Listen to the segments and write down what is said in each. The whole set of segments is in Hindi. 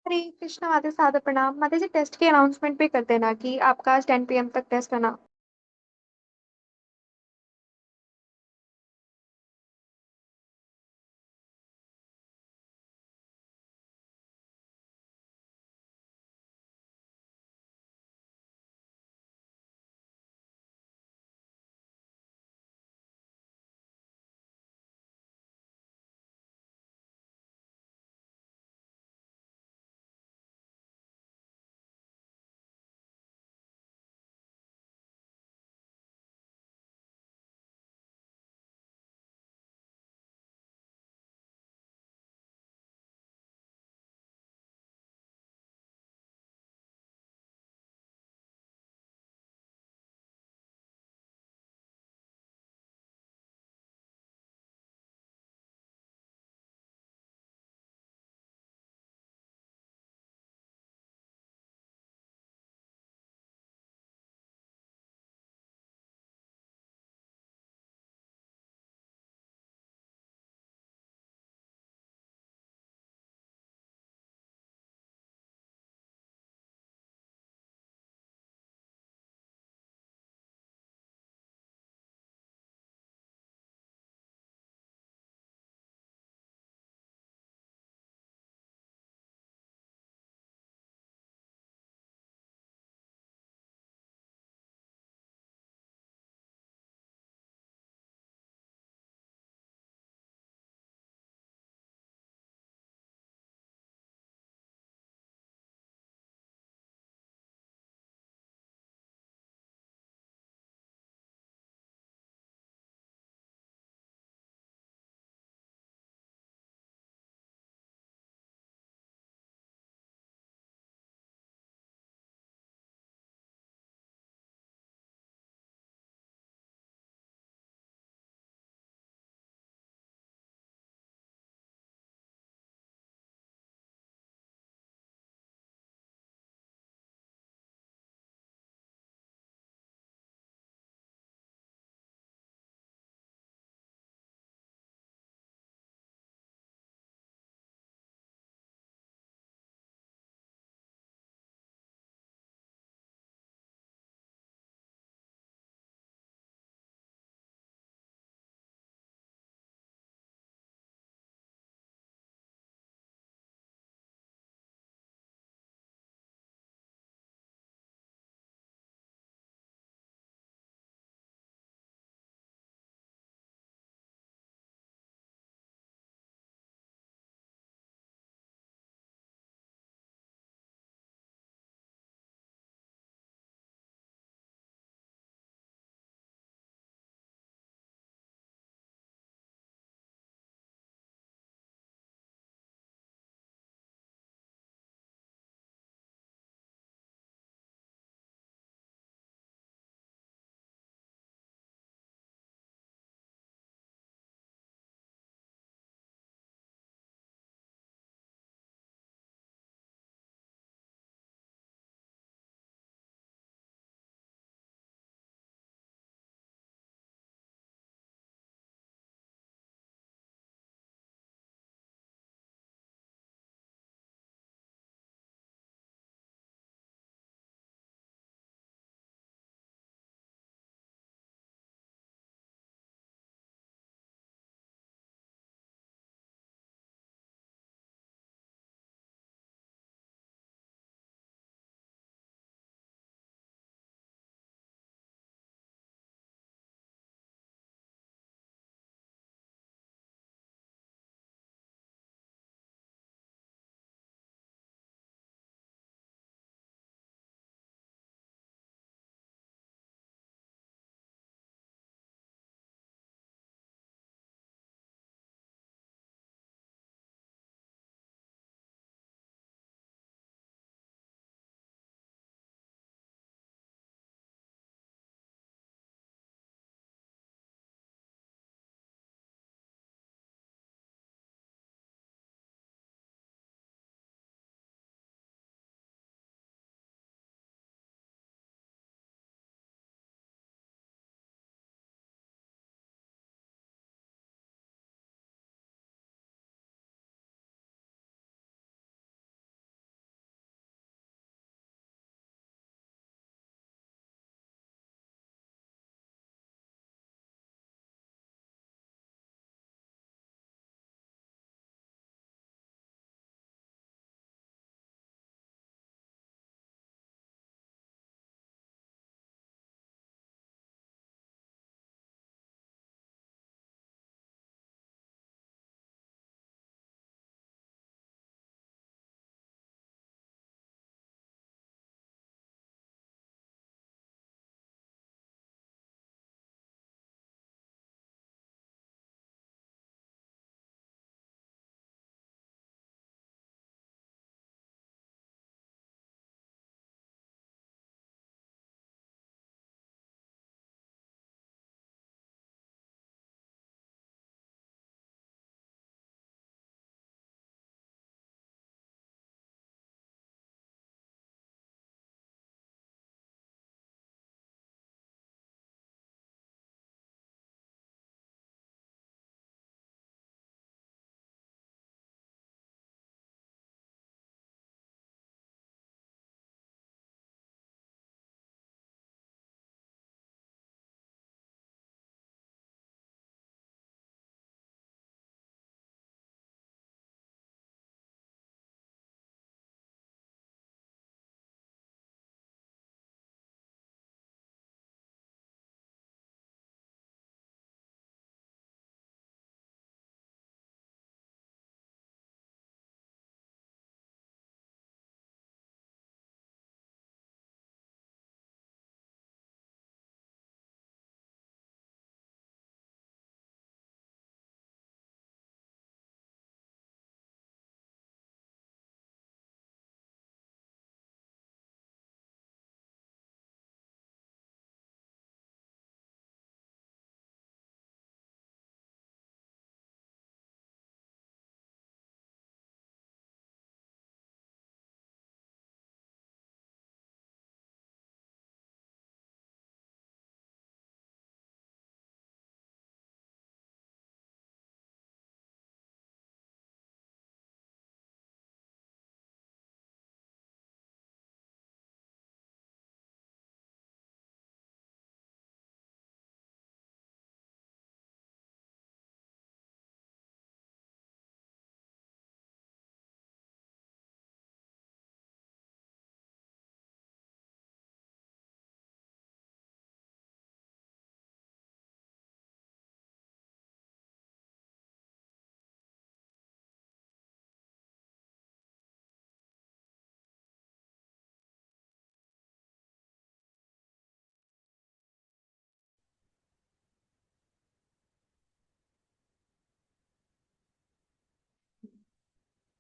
हरे कृष्णा माता सादर प्रणाम। माता जी टेस्ट की अनाउंसमेंट भी कर देना कि आपका आज 10 PM तक टेस्ट है ना।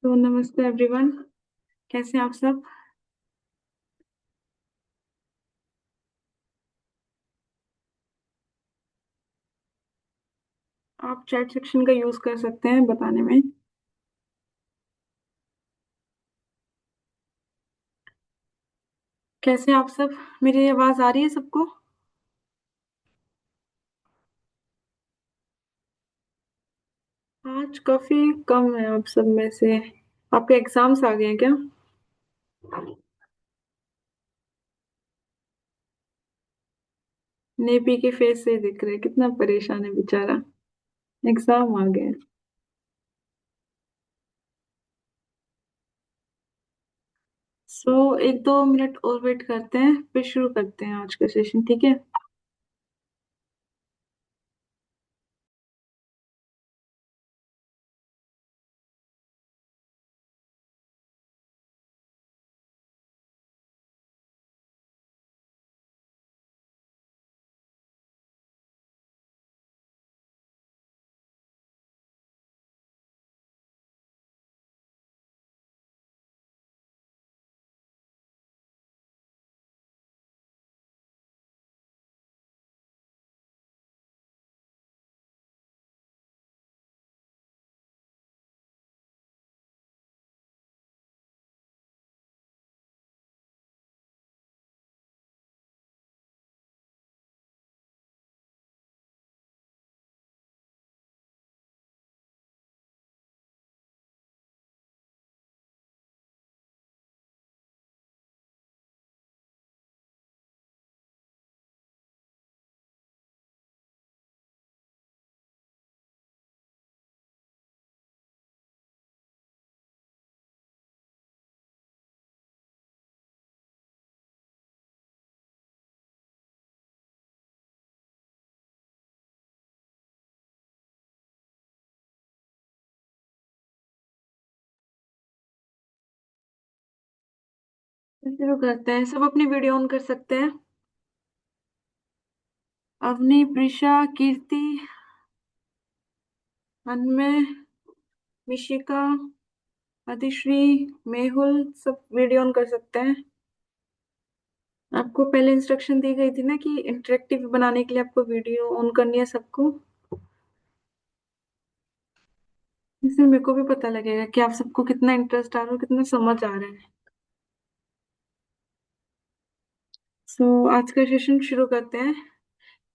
तो नमस्ते एवरीवन। कैसे हैं आप सब? आप चैट सेक्शन का यूज कर सकते हैं बताने में। कैसे हैं आप सब? मेरी आवाज आ रही है सबको? आज काफी कम है आप सब में से। आपके एग्जाम्स आ गए हैं क्या? नेपी के फेस से दिख रहे हैं, कितना परेशान है बेचारा। एग्जाम आ गए हैं। सो 1-2 मिनट और वेट करते हैं, फिर शुरू करते हैं आज का सेशन, ठीक है? फिर शुरू करते हैं। सब अपनी वीडियो ऑन कर सकते हैं। अवनी, प्रिशा, कीर्ति, अनमय, मिशिका, अधिश्री, मेहुल, सब वीडियो ऑन कर सकते हैं। आपको पहले इंस्ट्रक्शन दी गई थी ना कि इंटरेक्टिव बनाने के लिए आपको वीडियो ऑन करनी है सबको। इससे मेरे को भी पता लगेगा कि आप सबको कितना इंटरेस्ट आ रहा है, कितना समझ आ रहा है। सो आज का सेशन शुरू करते हैं।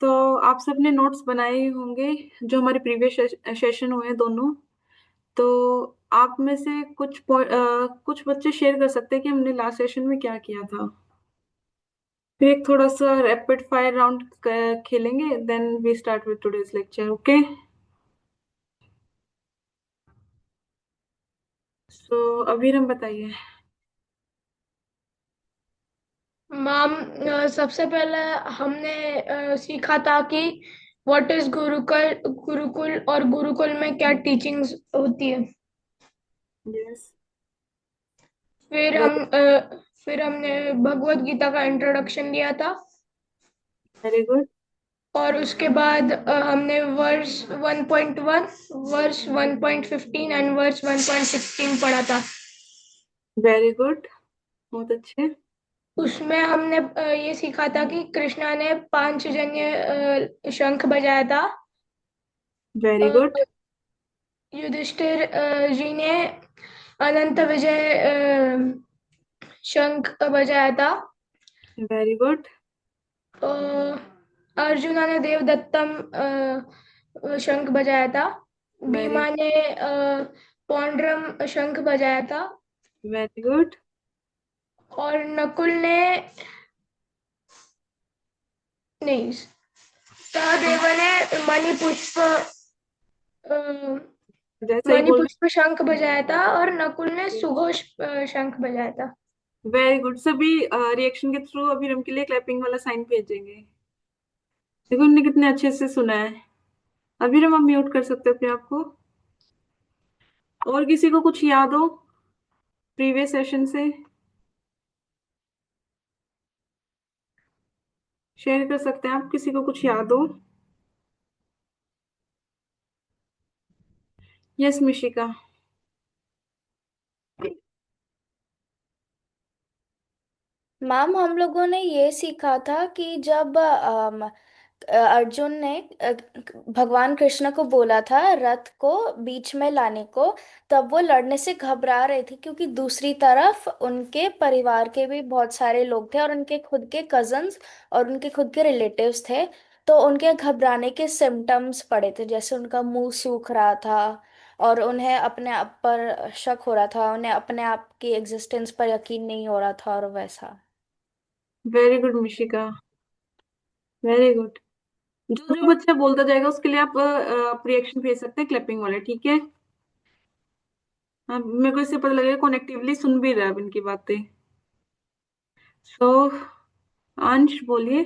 तो आप सबने नोट्स बनाए ही होंगे, जो हमारे प्रीवियस सेशन हुए हैं दोनों। तो आप में से कुछ बच्चे शेयर कर सकते हैं कि हमने लास्ट सेशन में क्या किया था। फिर एक थोड़ा सा रैपिड फायर राउंड खेलेंगे, then we start with today's lecture, okay? So अभी हम बताइए। मैम, सबसे पहले हमने सीखा था कि व्हाट इज गुरुकुल गुरुकुल और गुरुकुल में क्या टीचिंग्स होती है। यस। फिर वेरी फिर हमने भगवत गीता का इंट्रोडक्शन लिया था। Very good. और उसके बाद हमने वर्स 1.1, वर्स 1.15 एंड वर्स 1.16 पढ़ा था। Very good. बहुत अच्छे। उसमें हमने ये सीखा था कि कृष्णा ने पांचजन्य शंख बजाया था। वेरी अ, गुड। युधिष्ठिर जी ने अनंत विजय शंख बजाया था। Very good. अ, अर्जुना ने देवदत्तम शंख बजाया था। वेरी भीमा ने पौंड्रम शंख बजाया था। Very good. और नकुल ने नहीं, सहदेव ने मणिपुष्प अ, जैसा ही बोल मणिपुष्प शंख बजाया था और नकुल ने सुघोष शंख बजाया था। रहे। Very good. सभी रिएक्शन के थ्रू अभी हम के लिए क्लैपिंग वाला साइन भेजेंगे। देखो उन्होंने कितने अच्छे से सुना है। अभी हम म्यूट कर सकते हैं अपने आप को। और किसी को कुछ याद हो प्रीवियस सेशन से, शेयर कर सकते हैं आप, किसी को कुछ याद हो? यस मिशिका। मैम हम लोगों ने ये सीखा था कि जब अर्जुन ने भगवान कृष्ण को बोला था रथ को बीच में लाने को, तब वो लड़ने से घबरा रहे थे क्योंकि दूसरी तरफ उनके परिवार के भी बहुत सारे लोग थे और उनके खुद के कजन्स और उनके खुद के रिलेटिव्स थे। तो उनके घबराने के सिम्टम्स पड़े थे, जैसे उनका मुंह सूख रहा था और उन्हें अपने आप पर शक हो रहा था, उन्हें अपने आप की एग्जिस्टेंस पर यकीन नहीं हो रहा था और वैसा। Very good Mishika, very good. जो जो बच्चा बोलता जाएगा उसके लिए आप रिएक्शन भेज सकते हैं, क्लैपिंग वाले, ठीक है। हाँ, मेरे को इससे पता लगेगा कौन एक्टिवली सुन भी रहा है अब इनकी बातें। सो अंश बोलिए।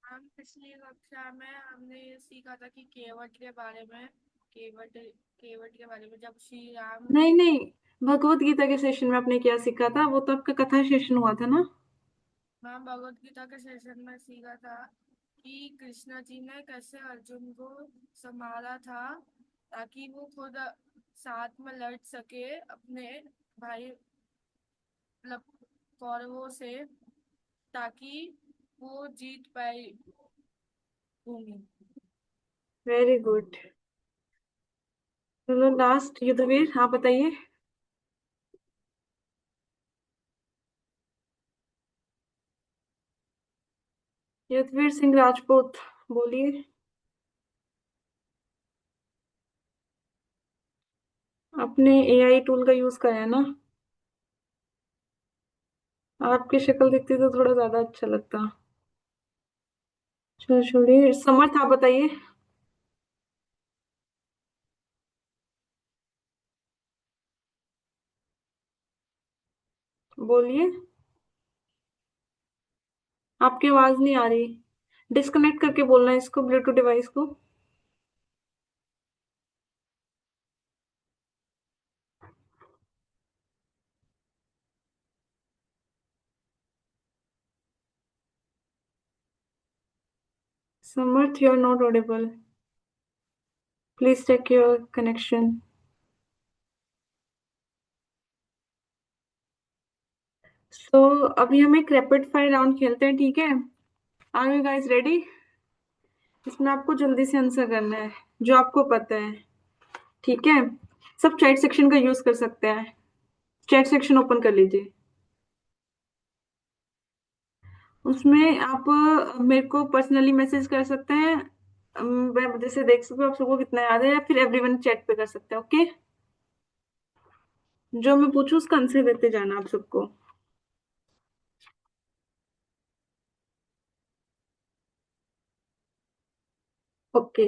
हम पिछली कक्षा में हमने ये सीखा था कि केवट के बारे में, केवट केवट के बारे में जब श्री राम। नहीं नहीं, भगवत गीता के सेशन में आपने क्या सीखा था? वो तो आपका कथा सेशन हुआ था ना। हाँ, भगवत गीता के सेशन में सीखा था कि कृष्ण जी ने कैसे अर्जुन को संभाला था ताकि वो खुद साथ में लड़ सके अपने भाई, मतलब कौरवों से, ताकि वो जीत पाए भूमि। Very good. चलो लास्ट युद्धवीर आप बताइए। युद्धवीर सिंह राजपूत बोलिए। आपने एआई टूल का यूज करा है ना? आपकी शक्ल दिखती तो थोड़ा ज्यादा अच्छा लगता। चलो छोड़िए, समर्थ आप बताइए। बोलिए, आपकी आवाज नहीं आ रही। डिस्कनेक्ट करके बोलना है इसको, ब्लूटूथ डिवाइस को। Samarth, you are not audible. Please check your connection. So अभी हम एक रैपिड फायर राउंड खेलते हैं, ठीक है? Are you guys ready? इसमें आपको जल्दी से आंसर करना है जो आपको पता है, ठीक है? सब चैट सेक्शन का यूज कर सकते हैं। चैट सेक्शन ओपन कर लीजिए। उसमें आप मेरे को पर्सनली मैसेज कर सकते हैं। मैं जैसे देख सकूँ आप सबको कितना याद है, या फिर एवरीवन चैट पे कर सकते हैं, ओके? जो मैं पूछूं उसका आंसर देते जाना आप सबको। ओके।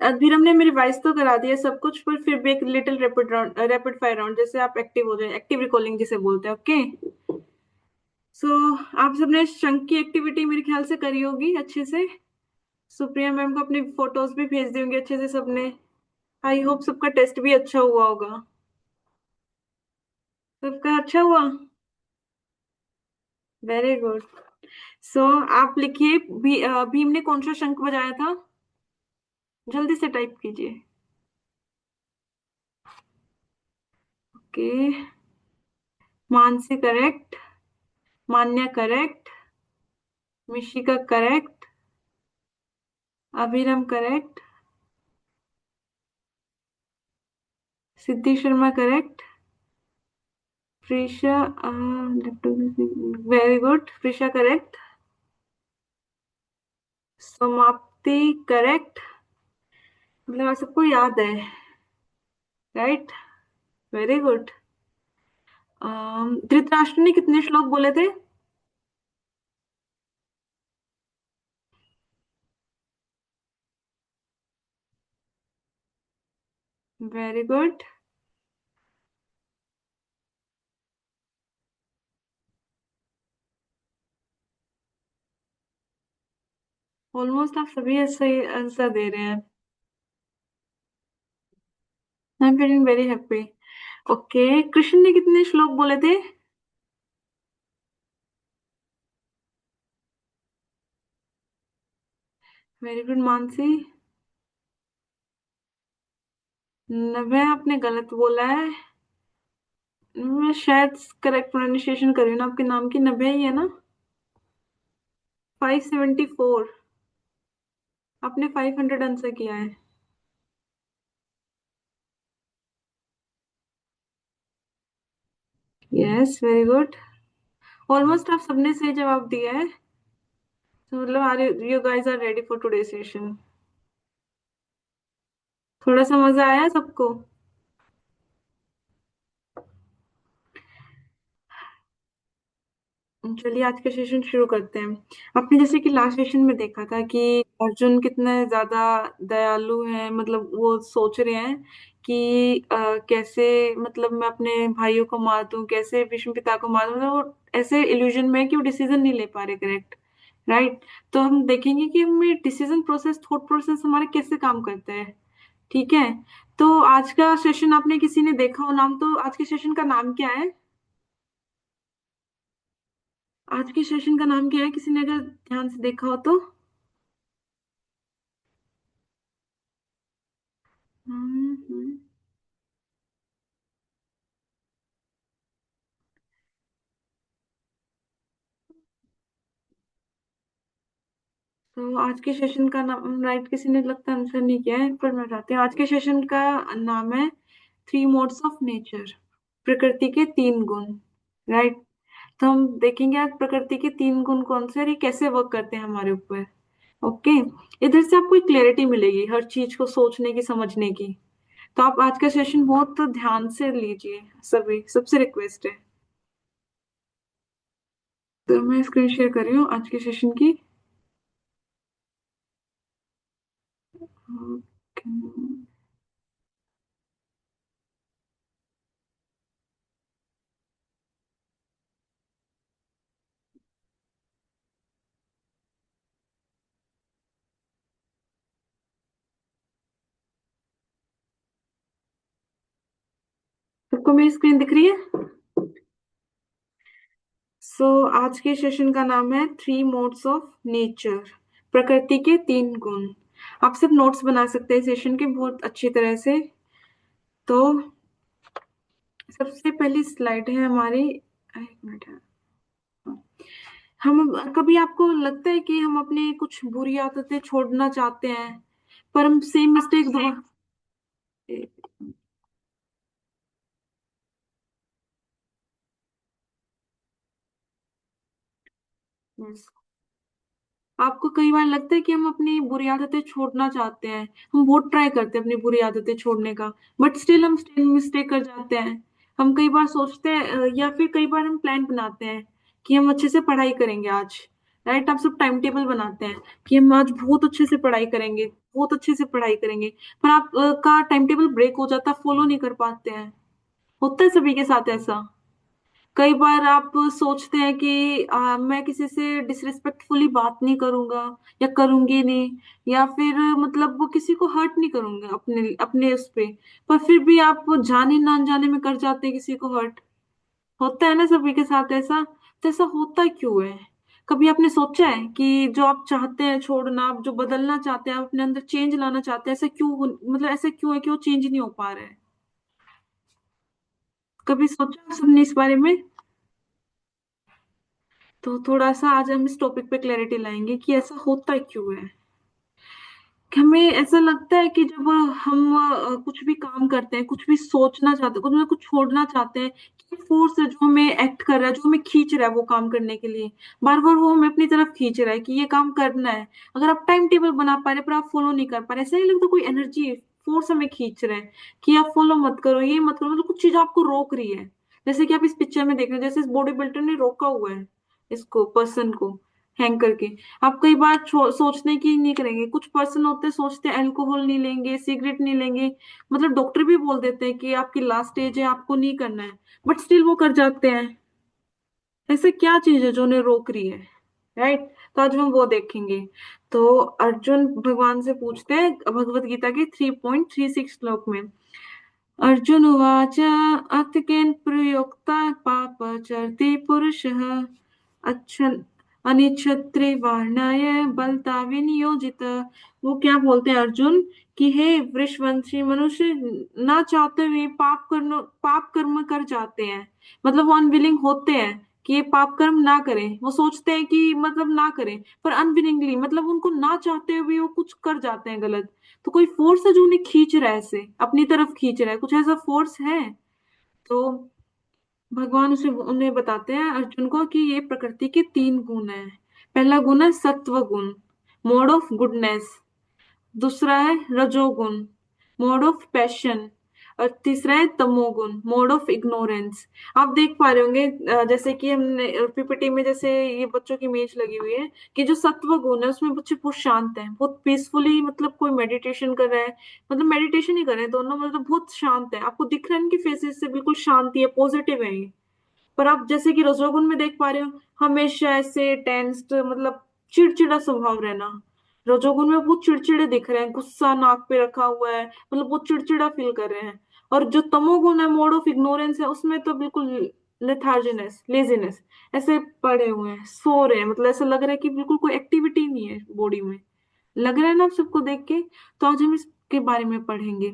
अभी हमने मेरी रिवाइज तो करा दिया सब कुछ, पर फिर भी एक little rapid round, rapid fire round, जैसे आप एक्टिव हो जाए, एक्टिव रिकॉलिंग जिसे बोलते हैं, ओके? सो आप सबने शंख की एक्टिविटी मेरे ख्याल से करी होगी अच्छे से। सुप्रिया मैम को अपनी फोटोज भी भेज दी होंगी अच्छे से सबने। आई होप सबका टेस्ट भी अच्छा हुआ होगा। सबका अच्छा हुआ। Very good. सो आप लिखिए, भीम ने कौन सा शंख बजाया था? जल्दी से टाइप कीजिए। Okay. Mansi correct, Manya correct, Mishika correct, Abhiram correct, Siddhi Sharma correct, Preesha, very good, Preesha correct, Samapti correct. मतलब आप सबको याद है, राइट? Very good. धृतराष्ट्र ने कितने श्लोक बोले थे? Very good. ऑलमोस्ट आप सभी सही आंसर दे रहे हैं। I am feeling very happy. Okay, Krishna ने कितने श्लोक बोले थे? Very good Mansi. 90 आपने गलत बोला है। मैं शायद करेक्ट प्रोनाउंसिएशन कर रही हूँ ना आपके नाम की, नभे ही है ना? 574। आपने 500 आंसर किया है। Yes, very good. ऑलमोस्ट आप सबने सही जवाब दिया है। तो मतलब are you guys are ready for today session? थोड़ा सा मजा आया सबको? चलिए आज का सेशन शुरू करते हैं। आपने जैसे कि लास्ट सेशन में देखा था कि अर्जुन कितने ज्यादा दयालु हैं, मतलब वो सोच रहे हैं कि कैसे, मतलब मैं अपने भाइयों को मार दूं, कैसे भीष्म पिता को मार दूं, मतलब वो ऐसे इल्यूजन में है कि वो डिसीजन नहीं ले पा रहे करेक्ट। राइट। तो हम देखेंगे कि हमें डिसीजन प्रोसेस, थॉट प्रोसेस हमारे कैसे काम करते हैं। ठीक है। तो आज का सेशन आपने किसी ने देखा हो नाम, तो आज के सेशन का नाम क्या है? आज के सेशन का नाम क्या है, किसी ने अगर ध्यान से देखा हो तो? हम्म। तो आज के सेशन का नाम, राइट, किसी ने लगता आंसर नहीं किया है, पर मैं बताती हूँ। आज के सेशन का नाम है थ्री मोड्स ऑफ नेचर, प्रकृति के तीन गुण। राइट। तो हम देखेंगे आज प्रकृति के तीन गुण कौन से और ये कैसे वर्क करते हैं हमारे ऊपर। ओके। इधर से आपको एक क्लैरिटी मिलेगी हर चीज को सोचने की, समझने की। तो आप आज का सेशन बहुत ध्यान से लीजिए, सभी, सबसे रिक्वेस्ट है। तो मैं स्क्रीन शेयर कर रही हूँ आज के सेशन की। ओके। सबको मेरी स्क्रीन दिख रही है? आज के सेशन का नाम है थ्री मोड्स ऑफ नेचर, प्रकृति के तीन गुण। आप सब नोट्स बना सकते हैं सेशन के बहुत अच्छी तरह से। तो सबसे पहली स्लाइड है हमारी, एक मिनट है। हम कभी, आपको लगता है कि हम अपने कुछ बुरी आदतें छोड़ना चाहते हैं, पर हम सेम मिस्टेक दोबारा। आपको कई बार लगता है कि हम अपनी बुरी आदतें छोड़ना चाहते हैं, हम बहुत ट्राई करते हैं अपनी बुरी आदतें छोड़ने का, बट स्टिल हम सेम मिस्टेक कर जाते हैं। हम कई बार सोचते हैं या फिर कई बार हम प्लान बनाते हैं कि हम अच्छे से पढ़ाई करेंगे आज। राइट। आप सब टाइम टेबल बनाते हैं कि हम आज बहुत अच्छे से पढ़ाई करेंगे, बहुत अच्छे से पढ़ाई करेंगे, पर आप का टाइम टेबल ब्रेक हो जाता है, फॉलो नहीं कर पाते हैं। होता है सभी के साथ ऐसा। कई बार आप सोचते हैं कि मैं किसी से डिसरिस्पेक्टफुली बात नहीं करूंगा या करूंगी नहीं, या फिर मतलब वो किसी को हर्ट नहीं करूंगा अपने अपने उस पे, पर फिर भी आप जाने ना अनजाने में कर जाते हैं किसी को हर्ट। होता है ना सभी के साथ ऐसा। तो ऐसा होता क्यों है? कभी आपने सोचा है कि जो आप चाहते हैं छोड़ना, आप जो बदलना चाहते हैं, आप अपने अंदर चेंज लाना चाहते हैं, ऐसा क्यों मतलब ऐसा क्यों है कि वो चेंज नहीं हो पा रहा है? कभी सोचा सबने इस बारे में? तो थोड़ा सा आज हम इस टॉपिक पे क्लैरिटी लाएंगे कि ऐसा होता क्यों है। कि हमें ऐसा लगता है कि जब हम कुछ भी काम करते हैं, कुछ भी सोचना चाहते हैं, कुछ ना कुछ छोड़ना चाहते हैं, कि फोर्स है जो हमें एक्ट कर रहा है, जो हमें खींच रहा है वो काम करने के लिए, बार बार वो हमें अपनी तरफ खींच रहा है कि ये काम करना है। अगर आप टाइम टेबल बना पा रहे पर आप फॉलो नहीं कर पा रहे, ऐसा नहीं लगता कोई एनर्जी, फोर्स हमें खींच रहा है कि आप फॉलो मत करो, ये मत करो, मतलब कुछ चीज आपको रोक रही है। जैसे कि आप इस पिक्चर में देख रहे हैं, जैसे इस बॉडी बिल्डर ने रोका हुआ है इसको, पर्सन को, हैंग करके। आप कई बार सोचने की नहीं करेंगे, कुछ पर्सन होते हैं सोचते हैं अल्कोहल नहीं लेंगे, सिगरेट नहीं लेंगे, मतलब डॉक्टर भी बोल देते हैं कि आपकी लास्ट स्टेज है, आपको नहीं करना है, बट स्टिल वो कर जाते हैं। ऐसे क्या चीज है जो उन्हें रोक रही है? राइट। तो आज हम वो देखेंगे। तो अर्जुन भगवान से पूछते हैं भगवत गीता के 3.36 श्लोक में। अर्जुन उवाच अथ केन प्रयुक्ता पापचरति पुरुषः अच्छन अनिच्छत्रे वर्णाय बलता विनियोजित। वो क्या बोलते हैं अर्जुन कि हे वृषवंशी मनुष्य ना चाहते हुए पाप कर्म कर जाते हैं। मतलब वो अनविलिंग होते हैं कि ये पाप कर्म ना करें, वो सोचते हैं कि मतलब ना करें, पर अनविलिंगली मतलब उनको ना चाहते हुए वो कुछ कर जाते हैं गलत। तो कोई फोर्स है जो उन्हें खींच रहा है, ऐसे अपनी तरफ खींच रहा है, कुछ ऐसा फोर्स है। तो भगवान उसे उन्हें बताते हैं अर्जुन को कि ये प्रकृति के तीन गुण हैं। पहला गुण है सत्व गुण, मोड ऑफ गुडनेस। दूसरा है रजोगुण, मोड ऑफ पैशन। और तीसरा है तमोगुण, मोड ऑफ इग्नोरेंस। आप देख पा रहे होंगे जैसे कि हमने पीपीटी में जैसे ये बच्चों की इमेज लगी हुई है कि जो सत्व गुण है उसमें बच्चे बहुत शांत हैं, बहुत पीसफुली, मतलब कोई मेडिटेशन कर रहा है, मतलब मेडिटेशन ही कर रहे हैं दोनों, मतलब बहुत शांत है। आपको दिख रहा है इनके फेसेस से बिल्कुल शांति है, पॉजिटिव है ये। पर आप जैसे कि रजोगुण में देख पा रहे हो हमेशा ऐसे टेंस्ड, मतलब चिड़चिड़ा स्वभाव रहना। रजोगुण में बहुत चिड़चिड़े दिख रहे हैं, गुस्सा नाक पे रखा हुआ है, मतलब बहुत चिड़चिड़ा फील कर रहे हैं। और जो तमोगुण है, मोड ऑफ इग्नोरेंस है, उसमें तो बिल्कुल लेथार्जीनेस, लेजीनेस, ऐसे पड़े हुए हैं, सो रहे हैं, मतलब ऐसा लग रहा है कि बिल्कुल कोई एक्टिविटी नहीं है बॉडी में। लग रहा है ना आप सबको देख के? तो आज हम इसके बारे में पढ़ेंगे।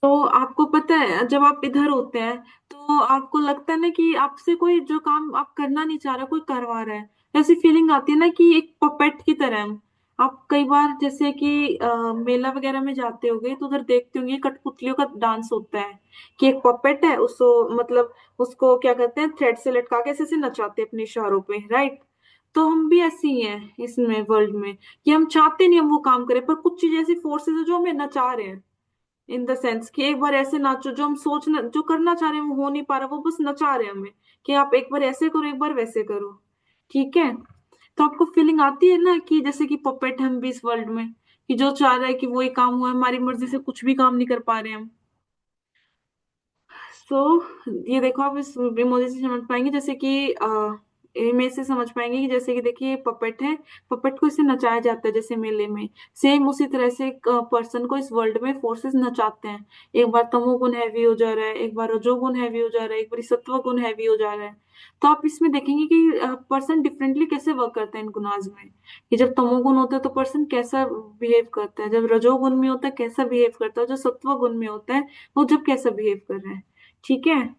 तो आपको पता है जब आप इधर होते हैं तो आपको लगता है ना कि आपसे कोई जो काम आप करना नहीं चाह रहा कोई करवा रहा है। ऐसी फीलिंग आती है ना कि एक पपेट की तरह हम। आप कई बार जैसे कि मेला वगैरह में जाते होंगे तो उधर देखते होंगे कठपुतलियों का डांस होता है कि एक पपेट है, उसको मतलब उसको क्या कहते हैं, थ्रेड से लटका के ऐसे ऐसे नचाते हैं अपने इशारों पे, राइट? तो हम भी ऐसे ही हैं इसमें वर्ल्ड में कि हम चाहते नहीं हम वो काम करें, पर कुछ चीज ऐसी फोर्सेस है जो हमें नचा रहे हैं। इन द सेंस कि एक बार ऐसे नाचो, जो हम सोचना जो करना चाह रहे हैं वो हो नहीं पा रहा, वो बस नचा रहे हैं हमें कि आप एक बार ऐसे करो एक बार वैसे करो। ठीक है? तो आपको फीलिंग आती है ना कि जैसे कि पपेट हम भी इस वर्ल्ड में, कि जो चाह रहा है कि वही काम हुआ, हमारी मर्जी से कुछ भी काम नहीं कर पा रहे हम। सो ये देखो आप इस इमोजी से समझ पाएंगे, जैसे कि इमेज से समझ पाएंगे कि जैसे कि देखिए पपेट है, पपेट को इसे नचाया जाता है जैसे मेले में। सेम उसी तरह से एक पर्सन को इस वर्ल्ड में फोर्सेस नचाते हैं। एक बार तमोगुण हैवी हो जा रहा है, एक बार रजोगुण हैवी हो जा रहा है, एक बार सत्वगुण हैवी हो जा रहा है। तो आप इसमें देखेंगे कि पर्सन डिफरेंटली कैसे वर्क करता है इन गुणाज में। कि जब तमोगुण होता है तो पर्सन कैसा बिहेव करता है, जब रजोगुण में होता है कैसा बिहेव करता है, जो सत्वगुण में होता है वो जब कैसा बिहेव कर रहा है। ठीक है?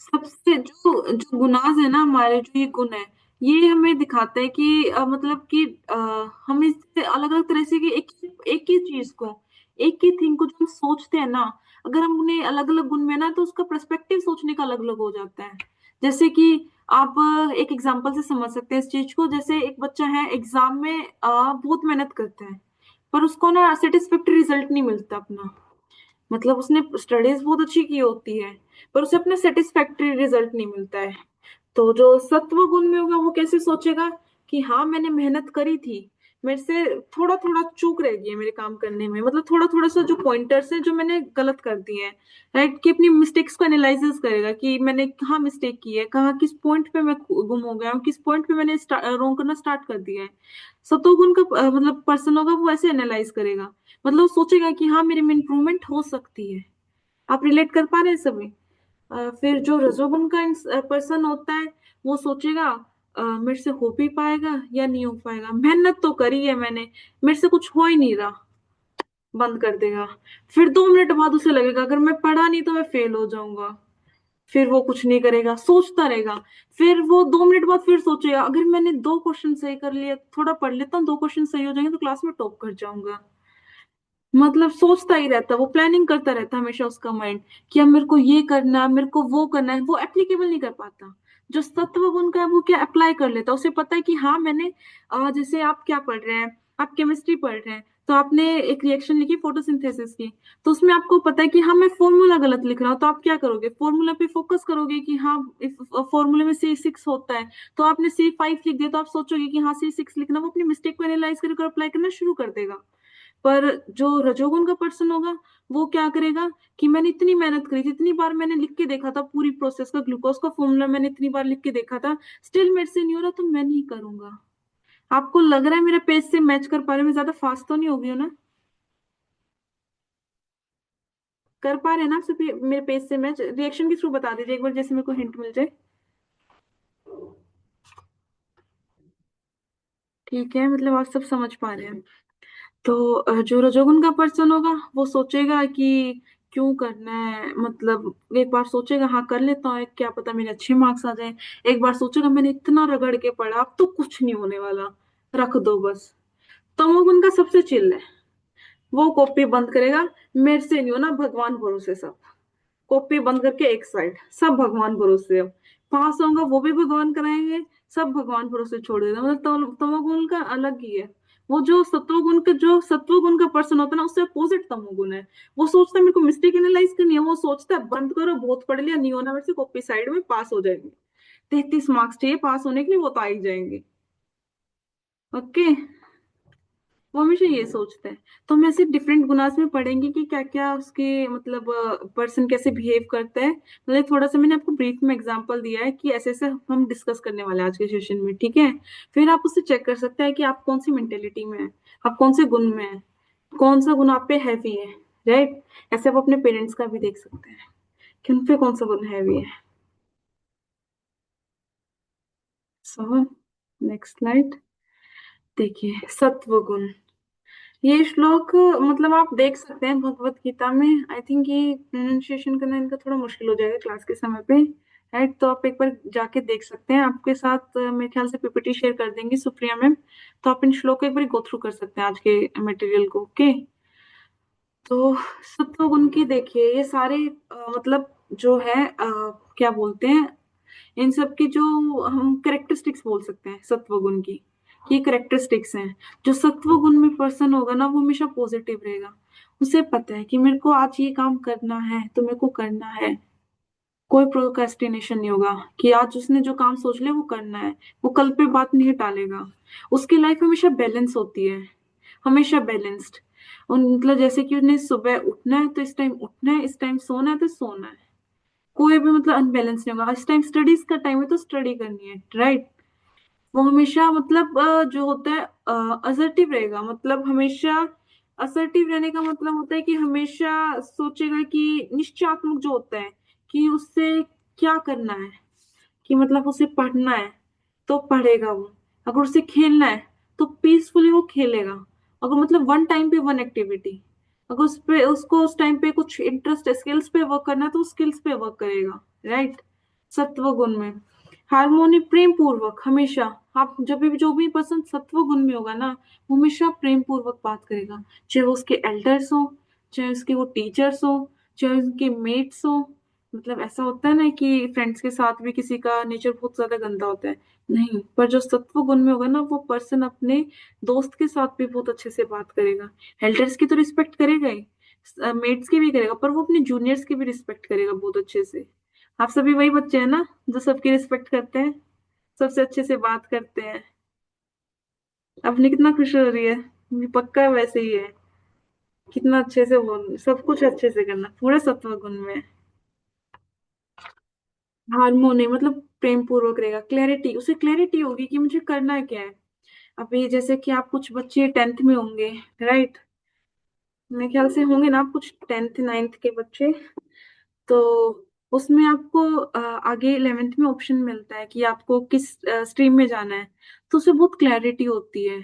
सबसे जो जो गुनाज है ना हमारे, जो ये गुण है, ये हमें दिखाता है कि मतलब कि हम इससे अलग अलग तरह से कि एक ही चीज को, एक ही थिंग को जो हम सोचते हैं ना, अगर हम उन्हें अलग अलग गुण में ना, तो उसका पर्सपेक्टिव सोचने का अलग अलग हो जाता है। जैसे कि आप एक एग्जांपल से समझ सकते हैं इस चीज को। जैसे एक बच्चा है एग्जाम में बहुत मेहनत करता है, पर उसको ना सेटिस्फेक्टरी रिजल्ट नहीं मिलता अपना, मतलब उसने स्टडीज बहुत अच्छी की होती है पर उसे अपना सेटिस्फैक्टरी रिजल्ट नहीं मिलता है। तो जो सत्व गुण में होगा वो कैसे सोचेगा कि हाँ मैंने मेहनत करी थी, मेरे से थोड़ा थोड़ा चूक रह गई है मेरे काम करने में, मतलब थोड़ा थोड़ा सा जो पॉइंटर्स हैं जो मैंने गलत कर दिए हैं, राइट? कि अपनी मिस्टेक्स को एनालाइसिस करेगा कि मैंने कहाँ मिस्टेक की है, कहाँ किस पॉइंट पे मैं गुम हो गया हूँ, किस पॉइंट पे मैंने रॉन्ग करना स्टार्ट कर दिया है। सतोगुण का मतलब पर्सन होगा वो ऐसे एनालाइज करेगा, मतलब वो सोचेगा कि हाँ मेरे में इम्प्रूवमेंट हो सकती है। आप रिलेट कर पा रहे हैं सभी? फिर जो रजोगुण का पर्सन होता है वो सोचेगा मेरे से हो भी पाएगा या नहीं हो पाएगा, मेहनत तो करी है मैंने, मेरे से कुछ हो ही नहीं रहा, बंद कर देगा। फिर 2 मिनट बाद उसे लगेगा अगर मैं पढ़ा नहीं तो मैं फेल हो जाऊंगा, फिर वो कुछ नहीं करेगा, सोचता रहेगा। फिर वो 2 मिनट बाद फिर सोचेगा अगर मैंने 2 क्वेश्चन सही कर लिए, थोड़ा पढ़ लेता हूँ, 2 क्वेश्चन सही हो जाएंगे तो क्लास में टॉप कर जाऊंगा। मतलब सोचता ही रहता है, वो प्लानिंग करता रहता है हमेशा उसका माइंड कि अब मेरे को ये करना है, मेरे को वो करना है, वो एप्लीकेबल नहीं कर पाता। जो सत्व गुण का है वो क्या अप्लाई कर लेता है, उसे पता है कि हाँ मैंने जैसे आप क्या पढ़ रहे हैं, आप केमिस्ट्री पढ़ रहे हैं, तो आपने एक रिएक्शन लिखी फोटोसिंथेसिस की, तो उसमें आपको पता है कि हाँ मैं फॉर्मूला गलत लिख रहा हूँ, तो आप क्या करोगे, फॉर्मूला पे फोकस करोगे कि हाँ इस फॉर्मूले में C6 होता है, तो आपने C5 लिख दिया, तो आप सोचोगे कि हाँ C6 लिखना, वो अपनी मिस्टेक को एनालाइज करके अप्लाई करना शुरू कर देगा। पर जो रजोगुण का पर्सन होगा वो क्या करेगा कि मैंने इतनी मेहनत करी थी, इतनी बार मैंने लिख के देखा था पूरी प्रोसेस का, ग्लूकोज का फॉर्मूला मैंने इतनी बार लिख के देखा था, स्टिल मेरे से नहीं हो रहा, तो मैं नहीं करूंगा। आपको लग रहा है मेरा पेज से मैच कर पा रहे हो? मैं ज्यादा फास्ट तो नहीं हो गई हूँ ना? कर पा रहे हैं ना आप सब मेरे पेज से मैच? रिएक्शन के थ्रू बता दीजिए एक बार, जैसे मेरे को हिंट मिल जाए। ठीक है, मतलब आप सब समझ पा रहे हैं। तो जो रजोगुण का पर्सन होगा वो सोचेगा कि क्यों करना है, मतलब एक बार सोचेगा हाँ कर लेता हूँ, क्या पता मेरे अच्छे मार्क्स आ जाए। एक बार सोचेगा मैंने इतना रगड़ के पढ़ा, अब तो कुछ नहीं होने वाला, रख दो बस। तमोगुण का सबसे चिल है, वो कॉपी बंद करेगा, मेरे से नहीं होना, भगवान भरोसे सब। कॉपी बंद करके एक साइड, सब भगवान भरोसे। अब पास होगा वो भी भगवान कराएंगे, सब भगवान भरोसे छोड़ देना। मतलब तमोगुण का अलग ही है। वो जो सत्वगुण का पर्सन होता है ना, उससे अपोजिट तमोगुण है। वो सोचता है मेरे को मिस्टेक एनालाइज करनी है, वो सोचता है बंद करो, बहुत पढ़ लिया, नहीं होना मेरे से, कॉपी साइड में, पास हो जाएंगे। 33 मार्क्स चाहिए पास होने के लिए, वो तो आ ही जाएंगे। ओके, वो हमेशा ये सोचते हैं। तो हम ऐसे डिफरेंट गुनास में पढ़ेंगे कि क्या क्या उसके मतलब पर्सन कैसे बिहेव करता है। मतलब थोड़ा सा मैंने आपको ब्रीफ में एग्जांपल दिया है कि ऐसे ऐसे हम डिस्कस करने वाले हैं आज के सेशन में, ठीक है। फिर आप उससे चेक कर सकते हैं कि आप कौन सी मेंटेलिटी में हैं, आप कौन से गुण में हैं, कौन सा गुण आप पे हैवी है, राइट। ऐसे आप अपने पेरेंट्स का भी देख सकते हैं कि उन पे कौन सा गुण हैवी है। सो नेक्स्ट स्लाइड देखिए, सत्व गुण। ये श्लोक मतलब आप देख सकते हैं भगवत गीता में। आई थिंक ये प्रोनाउंसिएशन करना इनका थोड़ा मुश्किल हो जाएगा क्लास के समय पे, राइट। तो आप एक बार जाके देख सकते हैं, आपके साथ मेरे ख्याल से पीपीटी शेयर कर देंगी सुप्रिया मैम। तो आप इन श्लोक को एक बार गो थ्रू कर सकते हैं आज के मटेरियल को, ओके। तो सत्वगुण की देखिए, ये सारे मतलब जो है क्या बोलते हैं, इन सब की जो हम करेक्टरिस्टिक्स बोल सकते हैं सत्वगुण की, ये करेक्टरिस्टिक्स हैं। जो सत्वगुण में पर्सन होगा ना, वो हमेशा पॉजिटिव रहेगा। उसे पता है कि मेरे को आज ये काम करना है तो मेरे को करना है। कोई प्रोक्रेस्टिनेशन नहीं होगा कि आज उसने जो काम सोच लिया वो करना है, वो कल पे बात नहीं टालेगा। उसकी लाइफ हमेशा बैलेंस होती है, हमेशा बैलेंस्ड। और मतलब जैसे कि उन्हें सुबह उठना है तो इस टाइम उठना है, इस टाइम सोना है तो सोना है। कोई भी मतलब अनबैलेंस नहीं होगा। इस टाइम स्टडीज का टाइम है तो स्टडी करनी है, राइट। वो हमेशा मतलब जो होता है असर्टिव रहेगा। मतलब हमेशा असर्टिव रहने का मतलब होता है कि हमेशा सोचेगा कि निश्चयात्मक जो होता है कि उससे क्या करना है, कि मतलब उसे पढ़ना है तो पढ़ेगा वो। अगर उसे खेलना है तो पीसफुली वो खेलेगा। अगर मतलब वन टाइम पे वन एक्टिविटी, अगर उस पे उसको उस टाइम पे कुछ इंटरेस्ट है, स्किल्स पे वर्क करना है तो स्किल्स पे वर्क करेगा, राइट। सत्व गुण में हारमोनी, प्रेम पूर्वक हमेशा। आप जब भी जो भी पर्सन सत्व गुण में होगा ना, वो हमेशा प्रेम पूर्वक बात करेगा। चाहे वो उसके एल्डर्स हो, चाहे उसके वो टीचर्स हो, चाहे उनके मेट्स हो। मतलब ऐसा होता है ना कि फ्रेंड्स के साथ भी किसी का नेचर बहुत ज्यादा गंदा होता है, नहीं। पर जो सत्व गुण में होगा ना, वो पर्सन अपने दोस्त के साथ भी बहुत अच्छे से बात करेगा। एल्डर्स की तो रिस्पेक्ट करेगा ही, मेट्स की भी करेगा, पर वो अपने जूनियर्स की भी रिस्पेक्ट करेगा बहुत अच्छे से। आप सभी वही बच्चे हैं ना जो सबकी रिस्पेक्ट करते हैं, सबसे अच्छे से बात करते हैं। अपनी कितना खुशी हो रही है, ये पक्का वैसे ही है। कितना अच्छे से बोल, सब कुछ अच्छे से करना, पूरे सत्व गुण में। हारमोनी मतलब प्रेम पूर्वक रहेगा। क्लैरिटी, उसे क्लैरिटी होगी कि मुझे करना क्या है। अभी जैसे कि आप कुछ बच्चे 10th में होंगे, राइट। मेरे ख्याल से होंगे ना आप कुछ 10th 9th के बच्चे। तो उसमें आपको आगे 11th में ऑप्शन मिलता है कि आपको किस स्ट्रीम में जाना है। तो उससे बहुत क्लैरिटी होती है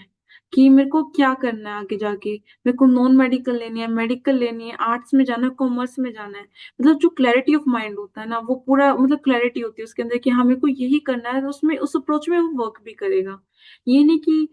कि मेरे को क्या करना है आगे जाके। मेरे को नॉन मेडिकल लेनी है, मेडिकल लेनी है, आर्ट्स में जाना है, कॉमर्स में जाना है। मतलब जो क्लैरिटी ऑफ माइंड होता है ना, वो पूरा मतलब क्लैरिटी होती है उसके अंदर कि हाँ मेरे को यही करना है। तो उसमें उस अप्रोच में वो वर्क भी करेगा। ये नहीं कि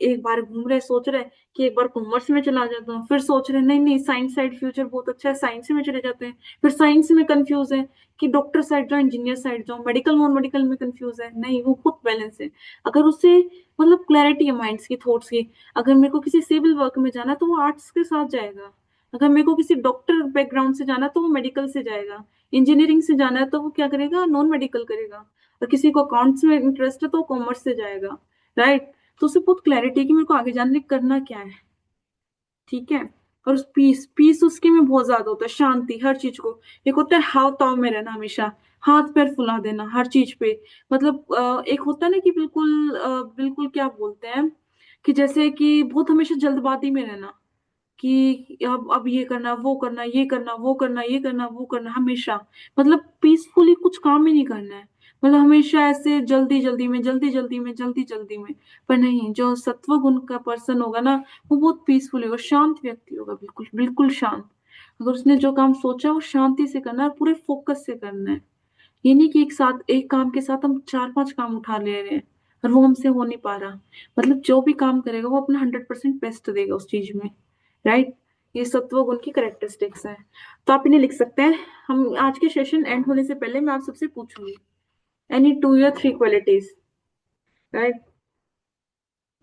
एक बार घूम रहे सोच रहे कि एक बार कॉमर्स में चला जाता हूँ, फिर सोच रहे नहीं नहीं साइंस साइड फ्यूचर बहुत अच्छा है, साइंस में चले जाते हैं। फिर साइंस में कंफ्यूज है कि डॉक्टर साइड जाओ, इंजीनियर साइड जाओ, मेडिकल नॉन मेडिकल में कंफ्यूज है। नहीं, वो खुद बैलेंस है। अगर उसे मतलब क्लैरिटी है माइंड्स की, थॉट्स की। अगर मेरे को किसी सिविल वर्क में जाना है तो वो आर्ट्स के साथ जाएगा। अगर मेरे को किसी डॉक्टर बैकग्राउंड से जाना है तो वो मेडिकल से जाएगा। इंजीनियरिंग से जाना है तो वो क्या करेगा, नॉन मेडिकल करेगा। और किसी को अकाउंट्स में इंटरेस्ट है तो वो कॉमर्स से जाएगा, राइट। तो उसे बहुत क्लैरिटी है कि मेरे को आगे जाने करना क्या है, ठीक है। और उस पीस पीस उसके में बहुत ज्यादा होता है, शांति हर चीज को। एक होता है हाव ताव में रहना, हमेशा हाथ पैर फुला देना हर चीज पे। मतलब एक होता है ना कि बिल्कुल बिल्कुल क्या बोलते हैं कि जैसे कि बहुत हमेशा जल्दबाजी में रहना, कि अब ये करना, वो करना, ये करना, वो करना, ये करना, वो करना, हमेशा मतलब पीसफुली कुछ काम ही नहीं करना है। मतलब हमेशा ऐसे जल्दी जल्दी में, जल्दी जल्दी में, जल्दी जल्दी में। पर नहीं, जो सत्व गुण का पर्सन होगा ना, वो बहुत पीसफुल होगा, शांत व्यक्ति होगा, बिल्कुल बिल्कुल शांत। अगर उसने जो काम सोचा वो शांति से करना है और पूरे फोकस से करना है। ये नहीं कि एक साथ एक काम के साथ हम 4-5 काम उठा ले रहे हैं और वो हमसे हो नहीं पा रहा। मतलब जो भी काम करेगा वो अपना 100% बेस्ट देगा उस चीज में। राइट। ये सत्व गुण की करेक्टरिस्टिक्स है। तो आप इन्हें लिख सकते हैं। हम आज के सेशन एंड होने से पहले मैं आप सबसे पूछूंगी, एनी 2 या 3 क्वालिटीज। राइट।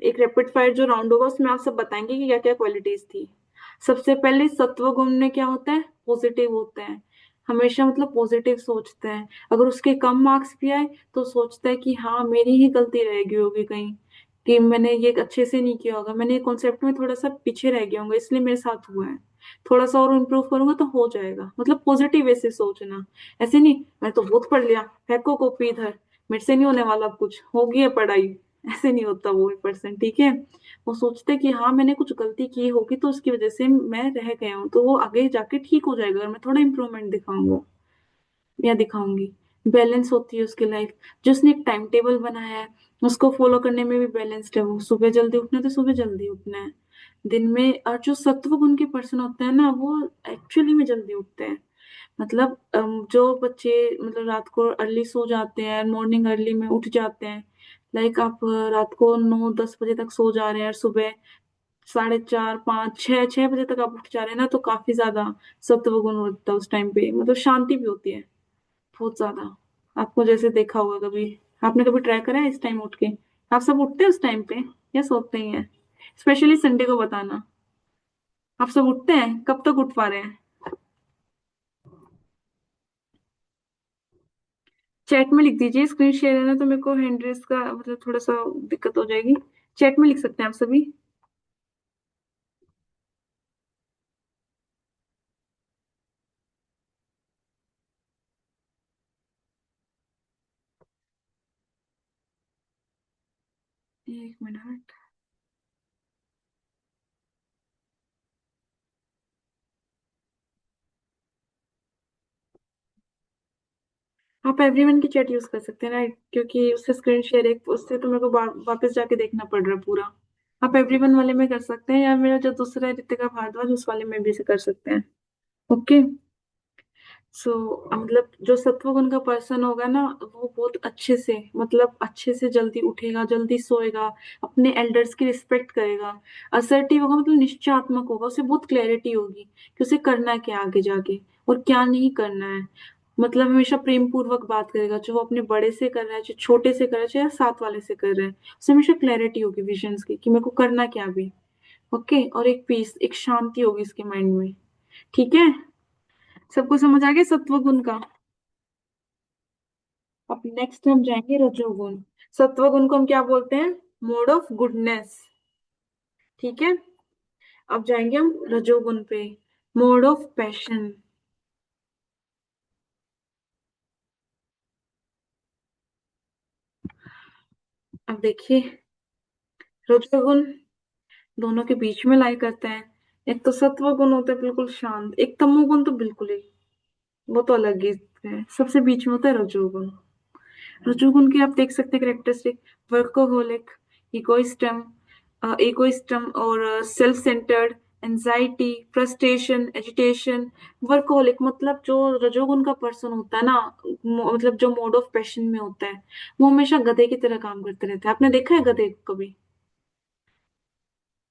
एक रैपिड फायर जो राउंड होगा उसमें आप सब बताएंगे कि क्या क्या क्वालिटीज थी। सबसे पहले सत्व गुण में क्या होता है, पॉजिटिव होता है। हमेशा मतलब पॉजिटिव सोचते हैं। अगर उसके कम मार्क्स भी आए तो सोचता है कि हाँ मेरी ही गलती रह गई होगी कहीं, कि मैंने ये अच्छे से नहीं किया होगा, मैंने कॉन्सेप्ट में थोड़ा सा पीछे रह गया होगा, इसलिए मेरे साथ हुआ है। थोड़ा सा और इम्प्रूव करूंगा तो हो जाएगा। मतलब पॉजिटिव वे से सोचना। ऐसे नहीं मैं तो बहुत पढ़ लिया, फेंको कॉपी इधर, मेरे से नहीं होने वाला, कुछ हो गई है पढ़ाई। ऐसे नहीं होता वो पर्सन। ठीक है। वो सोचते कि हाँ मैंने कुछ गलती की होगी तो उसकी वजह से मैं रह गया हूँ, तो वो आगे जाके ठीक हो जाएगा और मैं थोड़ा इम्प्रूवमेंट दिखाऊंगा या दिखाऊंगी। बैलेंस होती है उसकी लाइफ। जिसने एक टाइम टेबल बनाया है उसको फॉलो करने में भी बैलेंस्ड है। वो सुबह जल्दी उठना है तो सुबह जल्दी उठना है दिन में। और जो सत्व गुण के पर्सन होते हैं ना वो एक्चुअली में जल्दी उठते हैं। मतलब जो बच्चे मतलब रात को अर्ली सो जाते हैं, मॉर्निंग अर्ली में उठ जाते हैं। लाइक आप रात को 9-10 बजे तक सो जा रहे हैं और सुबह 4:30, 5, 6 बजे तक आप उठ जा रहे हैं ना, तो काफी ज्यादा सत्व गुण होता है उस टाइम पे। मतलब शांति भी होती है बहुत ज्यादा। आपको जैसे देखा होगा कभी, आपने कभी ट्राई करा है इस टाइम उठ के? आप सब उठते हैं उस टाइम पे या सोते ही हैं? स्पेशली संडे को बताना, आप सब उठते हैं? कब तक उठ पा रहे हैं? चैट में लिख दीजिए। स्क्रीन शेयर है ना तो मेरे को हैंड रेस का मतलब थोड़ा सा दिक्कत हो जाएगी। चैट में लिख सकते हैं आप सभी। एक मिनट। आप एवरीवन की चैट यूज कर सकते हैं राइट, क्योंकि उससे स्क्रीन शेयर एक उससे तो मेरे को वापस जाके देखना पड़ रहा है पूरा। आप एवरीवन वाले में कर सकते हैं या मेरा जो दूसरा है रितिका भारद्वाज उस वाले में भी से कर सकते हैं। ओके। सो मतलब जो सत्वगुण का पर्सन होगा ना वो बहुत अच्छे से मतलब अच्छे से जल्दी उठेगा, जल्दी सोएगा, अपने एल्डर्स की रिस्पेक्ट करेगा, असर्टिव होगा, मतलब निश्चयात्मक होगा। उसे बहुत क्लैरिटी होगी कि उसे करना क्या आगे जाके और क्या नहीं करना है। मतलब हमेशा प्रेम पूर्वक बात करेगा, जो वो अपने बड़े से कर रहा है, जो छोटे से कर रहा है, चाहे साथ वाले से कर रहा है, उसे हमेशा क्लैरिटी होगी विजन्स की कि मेरे को करना क्या अभी। ओके। और एक पीस, एक शांति होगी इसके माइंड में। ठीक है। सबको समझ आ गया सत्व गुण का? अब नेक्स्ट हम जाएंगे रजोगुण। सत्व गुण को हम क्या बोलते हैं? Mode of goodness. ठीक है। अब जाएंगे हम रजोगुण पे, मोड ऑफ पैशन। अब देखिए, रजोगुण दोनों के बीच में लाई करते हैं। एक तो सत्व गुण होता है बिल्कुल शांत, एक तमोगुण तो बिल्कुल ही, वो तो अलग ही है। सबसे बीच में होता है रजोगुण। रजोगुण की आप देख सकते हैं करेक्टरिस्टिक: वर्कोहोलिक, इगोइस्टम, इगोइस्टम और self centred, anxiety, frustration, agitation. Workaholic मतलब जो रजोगुण का पर्सन होता है ना, मतलब जो मोड ऑफ पैशन में होता है, वो हमेशा गधे की तरह काम करते रहता है। आपने देखा है गधे को कभी?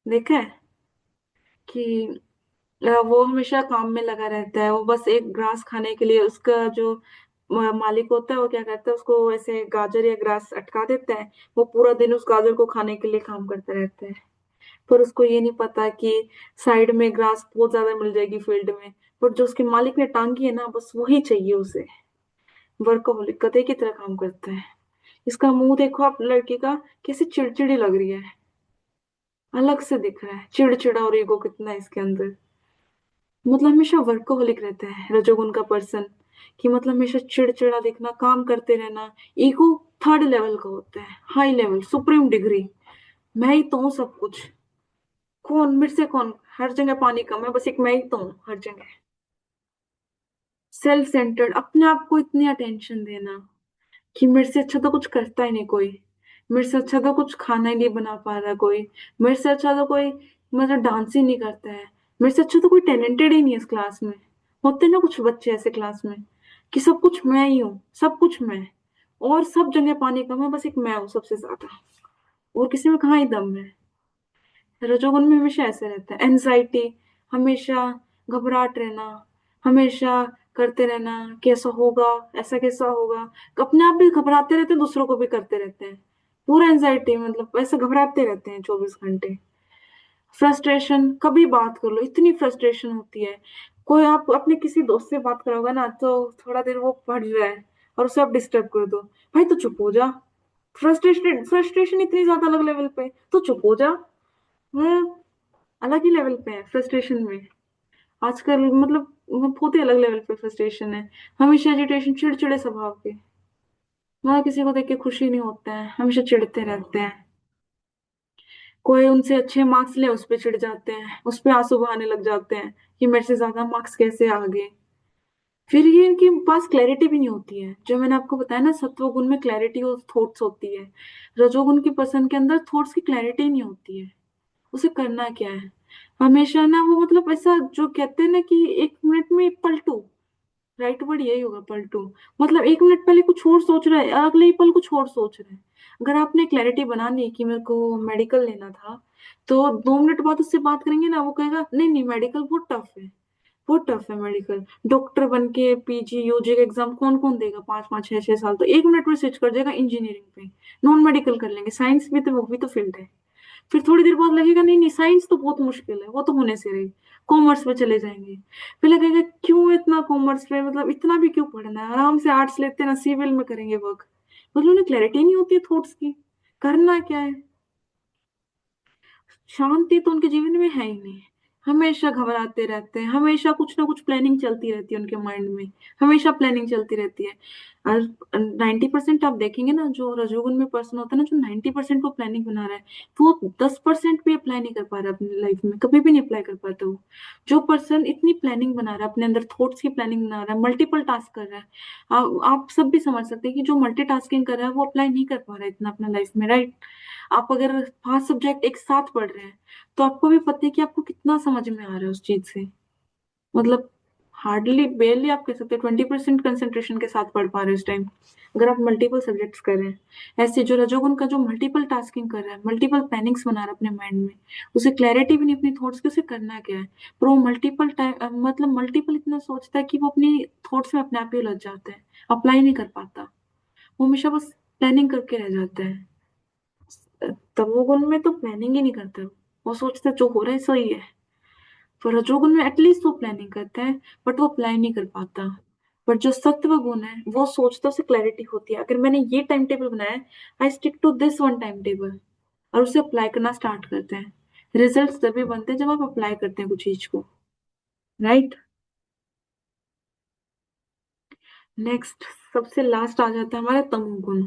देखा है कि वो हमेशा काम में लगा रहता है। वो बस एक ग्रास खाने के लिए उसका जो मालिक होता है वो क्या करता है, उसको ऐसे गाजर या ग्रास अटका देता है। वो पूरा दिन उस गाजर को खाने के लिए काम करता रहता है। पर उसको ये नहीं पता कि साइड में ग्रास बहुत ज्यादा मिल जाएगी फील्ड में, पर जो उसके मालिक ने टांगी है ना बस वही चाहिए उसे। वर्कहोलिक गधे की तरह काम करता है। इसका मुंह देखो आप लड़की का, कैसे चिड़चिड़ी लग रही है, अलग से दिख रहा है चिड़चिड़ा, और ईगो कितना है इसके अंदर। मतलब हमेशा वर्कोहोलिक रहता है रजोगुण का पर्सन, कि मतलब हमेशा चिड़चिड़ा दिखना, काम करते रहना। ईगो थर्ड लेवल का होता है, हाई लेवल, सुप्रीम डिग्री। मैं ही तो हूँ सब कुछ, कौन मेरे से कौन हर जगह पानी कम है, बस एक मैं ही तो हूँ हर जगह। सेल्फ सेंटर्ड, अपने आप को इतनी अटेंशन देना कि मेरे से अच्छा तो कुछ करता ही नहीं कोई, मेरे से अच्छा तो कुछ खाना ही नहीं बना पा रहा कोई, मेरे से अच्छा तो कोई मतलब डांस ही नहीं करता है, मेरे से अच्छा तो कोई टैलेंटेड ही नहीं है इस क्लास में। होते ना कुछ बच्चे ऐसे क्लास में कि सब कुछ मैं ही हूँ, सब कुछ मैं, और सब जगह पानी कम है, बस एक मैं हूँ सबसे ज्यादा, और किसी में कहाँ ही दम है। रजोगुण में हमेशा ऐसे रहता है, एनजाइटी, हमेशा घबराहट रहना, हमेशा करते रहना कैसा होगा, ऐसा कैसा होगा, अपने आप भी घबराते रहते हैं, दूसरों को भी करते रहते हैं, पूरा एनजाइटी, मतलब ऐसे घबराते रहते हैं 24 घंटे। फ्रस्ट्रेशन, कभी बात कर लो इतनी फ्रस्ट्रेशन होती है, कोई आप अपने किसी दोस्त से बात करोगे ना तो थोड़ा देर वो पढ़ रहा है और उसे आप डिस्टर्ब कर दो, भाई तो चुप हो जा, फ्रस्ट्रेशन फ्रस्ट्रेशन इतनी ज्यादा अलग लेवल पे, तो चुप हो जा। मैं अलग ही लेवल पे है फ्रस्ट्रेशन में आजकल, मतलब बहुत ही अलग लेवल पे फ्रस्ट्रेशन है, हमेशा एजिटेशन, चिड़चिड़े स्वभाव के, ना किसी को देख के खुशी नहीं होता है, हमेशा चिढ़ते रहते हैं, कोई उनसे अच्छे मार्क्स ले उस पे चिढ़ जाते हैं, उस पे आंसू बहाने लग जाते हैं कि मेरे से ज्यादा मार्क्स कैसे आ गए। फिर ये इनके पास क्लैरिटी भी नहीं होती है, जो मैंने आपको बताया ना, सत्वगुण में क्लैरिटी और थॉट्स होती है, रजोगुण की पर्सन के अंदर थॉट्स की क्लैरिटी नहीं होती है, उसे करना क्या है, हमेशा ना वो मतलब ऐसा जो कहते हैं ना कि 1 मिनट में पलटू, राइट वर्ड यही होगा पलटू, मतलब 1 मिनट पहले कुछ और सोच रहा है, अगले ही पल कुछ और सोच रहा है। अगर आपने क्लैरिटी बनानी है कि मेरे को मेडिकल लेना था, तो 2 मिनट बाद उससे बात करेंगे ना, वो कहेगा नहीं नहीं मेडिकल बहुत टफ है, बहुत टफ है मेडिकल, डॉक्टर बन के पीजी यूजी का एग्जाम कौन कौन देगा 5 5 6 6 साल, तो 1 मिनट में स्विच कर जाएगा इंजीनियरिंग पे, नॉन मेडिकल कर लेंगे, साइंस भी तो वो भी तो फील्ड है। फिर थोड़ी देर बाद लगेगा नहीं नहीं साइंस तो बहुत मुश्किल है, वो तो होने से रही, कॉमर्स में चले जाएंगे। फिर लगेगा क्यों इतना कॉमर्स में, मतलब इतना भी क्यों पढ़ना है, आराम से आर्ट्स लेते हैं ना, सिविल में करेंगे वर्क, मतलब उन्हें क्लैरिटी नहीं होती है थॉट्स की, करना क्या है, शांति तो उनके जीवन में है ही नहीं, हमेशा घबराते रहते हैं, हमेशा कुछ ना कुछ प्लानिंग चलती रहती है उनके माइंड में, हमेशा प्लानिंग चलती रहती है। और 90% आप देखेंगे ना, जो रजोगुण में पर्सन होता है ना, जो 90% वो प्लानिंग बना रहा है, वो 10% भी अप्लाई नहीं कर पा रहा अपनी लाइफ में, कभी भी नहीं अप्लाई कर पाता वो। जो पर्सन इतनी प्लानिंग बना रहा है, अपने अंदर थॉट्स की प्लानिंग बना रहा है, मल्टीपल टास्क कर रहा है, आप सब भी समझ सकते हैं कि जो मल्टीटास्किंग कर रहा है वो अप्लाई नहीं कर पा रहा है इतना अपना लाइफ में, राइट। आप अगर 5 सब्जेक्ट एक साथ पढ़ रहे हैं, तो आपको भी पता है कि आपको कितना समझ में आ रहा है उस चीज से, मतलब हार्डली बेरली आप कह सकते हैं 20% कंसेंट्रेशन के साथ पढ़ पा रहे हैं इस टाइम, अगर आप मल्टीपल सब्जेक्ट्स कर रहे हैं। ऐसे जो रजोगुण का जो मल्टीपल टास्किंग कर रहा है, मल्टीपल प्लानिंग्स बना रहा है अपने माइंड में, उसे क्लैरिटी भी नहीं अपनी थॉट्स की, उसे करना क्या है, पर वो मल्टीपल टाइम मतलब मल्टीपल इतना सोचता है कि वो अपनी थॉट्स में अपने आप ही उलझ जाता है, अप्लाई नहीं कर पाता, वो हमेशा बस प्लानिंग करके रह जाता है। तमोगुण में तो प्लानिंग ही नहीं करता, वो सोचता है जो हो रहा है सही है, पर रजोगुण में एटलीस्ट वो प्लानिंग करता है, बट वो अप्लाई नहीं कर पाता। पर जो सत्व गुण है वो सोचता, उसे क्लैरिटी होती है, अगर मैंने ये टाइम टेबल बनाया है, I stick to this one time table, और उसे अप्लाई करना स्टार्ट करते हैं। रिजल्ट्स तभी बनते हैं जब आप अप्लाई करते हैं कुछ चीज को, राइट। नेक्स्ट, सबसे लास्ट आ जाता है हमारा तमोगुण,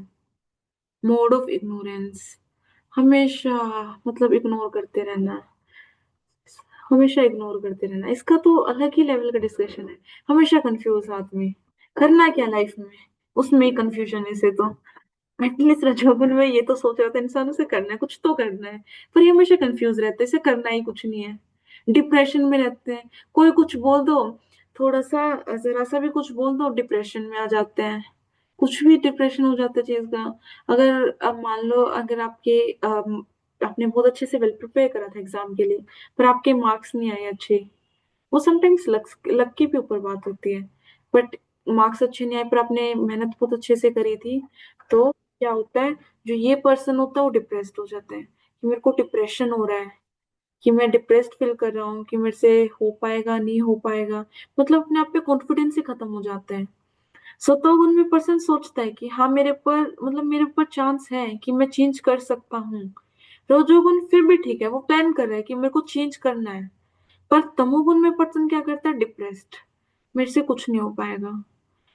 मोड ऑफ इग्नोरेंस, हमेशा मतलब इग्नोर करते रहना, हमेशा इग्नोर करते रहना, इसका तो अलग ही लेवल का डिस्कशन है, हमेशा कंफ्यूज आदमी, करना क्या लाइफ में, उसमें ही कंफ्यूजन है इसे तो, एटलीस्ट रजोगुण में ये तो सोच रहा था इंसान उसे करना है, कुछ तो करना है, पर ये हमेशा कंफ्यूज रहता है, इसे करना ही कुछ नहीं है, डिप्रेशन में रहते हैं, कोई कुछ बोल दो, थोड़ा सा जरा सा भी कुछ बोल दो डिप्रेशन में आ जाते हैं, कुछ भी डिप्रेशन हो जाता है चीज का। अगर अब मान लो अगर आपने बहुत अच्छे से वेल प्रिपेयर करा था एग्जाम के लिए, पर आपके मार्क्स नहीं आए अच्छे, वो समटाइम्स लक लक के भी ऊपर बात होती है, बट मार्क्स अच्छे नहीं आए पर आपने मेहनत बहुत अच्छे से करी थी, तो क्या होता है, जो ये पर्सन होता है वो डिप्रेस्ड हो जाता है कि मेरे को डिप्रेशन हो रहा है, कि मैं डिप्रेस्ड फील कर रहा हूँ, कि मेरे से हो पाएगा नहीं हो पाएगा, मतलब अपने आप पे कॉन्फिडेंस ही खत्म हो जाता है। सतोगुण में पर्सन सोचता है कि हाँ मेरे पर मतलब मेरे ऊपर चांस है कि मैं चेंज कर सकता हूँ, रजोगुण फिर भी ठीक है, वो प्लान कर रहा है कि मेरे को चेंज करना है, पर तमोगुण में पर्सन क्या करता है, डिप्रेस्ड, मेरे से कुछ नहीं हो पाएगा,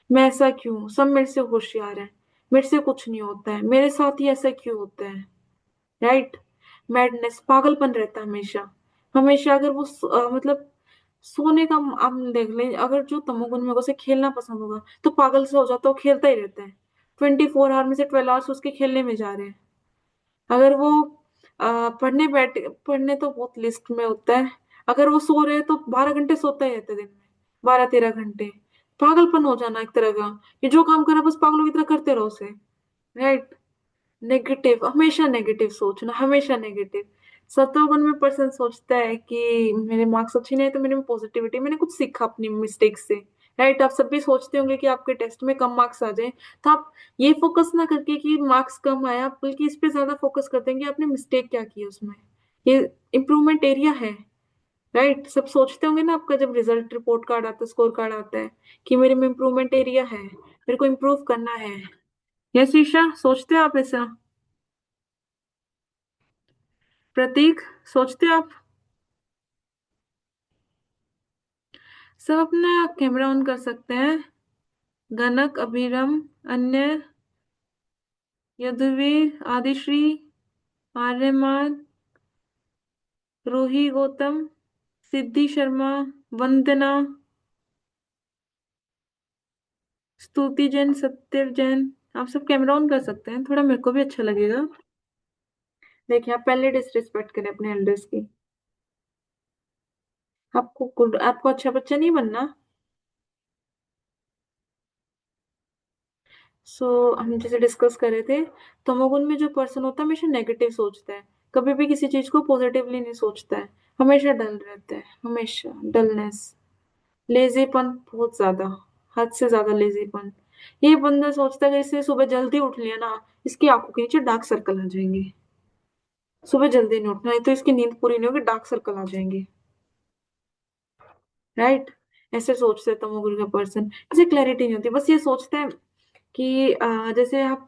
मैं ऐसा क्यों, सब मेरे से होशियार है, मेरे से कुछ नहीं होता है, मेरे साथ ही ऐसा क्यों होता है, राइट। मैडनेस, पागलपन रहता है हमेशा, हमेशा अगर वो मतलब सोने का आप देख लें, अगर जो तमोगुण में होगा उसे खेलना पसंद होगा तो पागल से हो जाता है, वो खेलता ही रहता है। 24 आवर में से 12 आवर्स उसके खेलने में जा रहे हैं। अगर वो पढ़ने तो बहुत लिस्ट में होता है। अगर वो सो रहे हैं तो 12 घंटे सोता ही रहता है दिन में, 12-13 घंटे। पागलपन हो जाना एक तरह का, ये जो काम करा बस पागलों की तरह करते रहो उसे। राइट। नेगेटिव, हमेशा नेगेटिव सोचना, हमेशा नेगेटिव। सत्तावन में पर्सन सोचता है कि मेरे मार्क्स अच्छे नहीं है तो मेरे में पॉजिटिविटी, मैंने कुछ सीखा अपनी मिस्टेक से। राइट। आप सब भी सोचते होंगे कि आपके टेस्ट में कम मार्क्स आ जाए, तो आप ये फोकस ना करके कि मार्क्स कम आया, बल्कि इस पे ज्यादा फोकस करते हैं कि आपने मिस्टेक क्या की उसमें, ये इम्प्रूवमेंट एरिया है। राइट। सब सोचते होंगे ना, आपका जब रिजल्ट रिपोर्ट कार्ड आता है, स्कोर कार्ड आता है, कि मेरे में इम्प्रूवमेंट एरिया है, मेरे को इम्प्रूव करना है। यस ईशा, सोचते हो आप ऐसा? प्रतीक, सोचते हो आप? सब अपना कैमरा ऑन कर सकते हैं। गनक, अभिरम, अन्य, यदुवीर, आदिश्री, आर्यमान, रोही, गौतम, सिद्धि शर्मा, वंदना, स्तुति जैन, सत्य जैन। आप सब कैमरा ऑन कर सकते हैं, थोड़ा मेरे को भी अच्छा लगेगा। देखिए, आप पहले डिसरिस्पेक्ट करें अपने एल्डर्स की। आपको अच्छा बच्चा नहीं बनना। हम जैसे डिस्कस कर रहे थे, तमोगुण में जो पर्सन होता है हमेशा नेगेटिव सोचता है, कभी भी किसी चीज को पॉजिटिवली नहीं सोचता है, हमेशा डल रहता है, हमेशा डलनेस, लेजीपन बहुत ज्यादा, हद से ज्यादा लेजीपन। ये बंदा सोचता है कि इसने सुबह जल्दी उठ लिया ना, इसकी आंखों के नीचे डार्क सर्कल आ जाएंगे। सुबह जल्दी नहीं उठना, नहीं तो इसकी नींद पूरी नहीं होगी, डार्क सर्कल आ जाएंगे। राइट। ऐसे सोचते हैं तमोगुण का पर्सन, इसे क्लैरिटी नहीं होती, बस ये सोचते हैं कि जैसे आप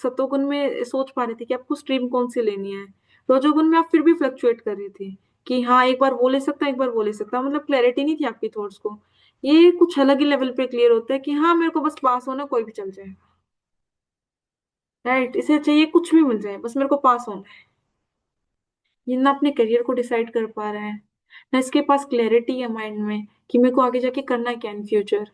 सतोगुण में सोच पा रही थी कि आपको स्ट्रीम कौन सी लेनी है, रजोगुण में आप फिर भी फ्लक्चुएट कर रही थी कि हाँ एक बार वो ले सकता एक बार वो ले सकता, मतलब क्लैरिटी नहीं थी आपकी थॉट्स को। ये कुछ अलग ही लेवल पे क्लियर होता है कि हाँ मेरे को बस पास होना, कोई भी चल जाए। राइट। इसे चाहिए कुछ भी मिल जाए, बस मेरे को पास होना है। ये ना अपने करियर को डिसाइड कर पा रहा है, ना इसके पास क्लैरिटी है माइंड में कि मेरे को आगे जाके करना क्या इन फ्यूचर,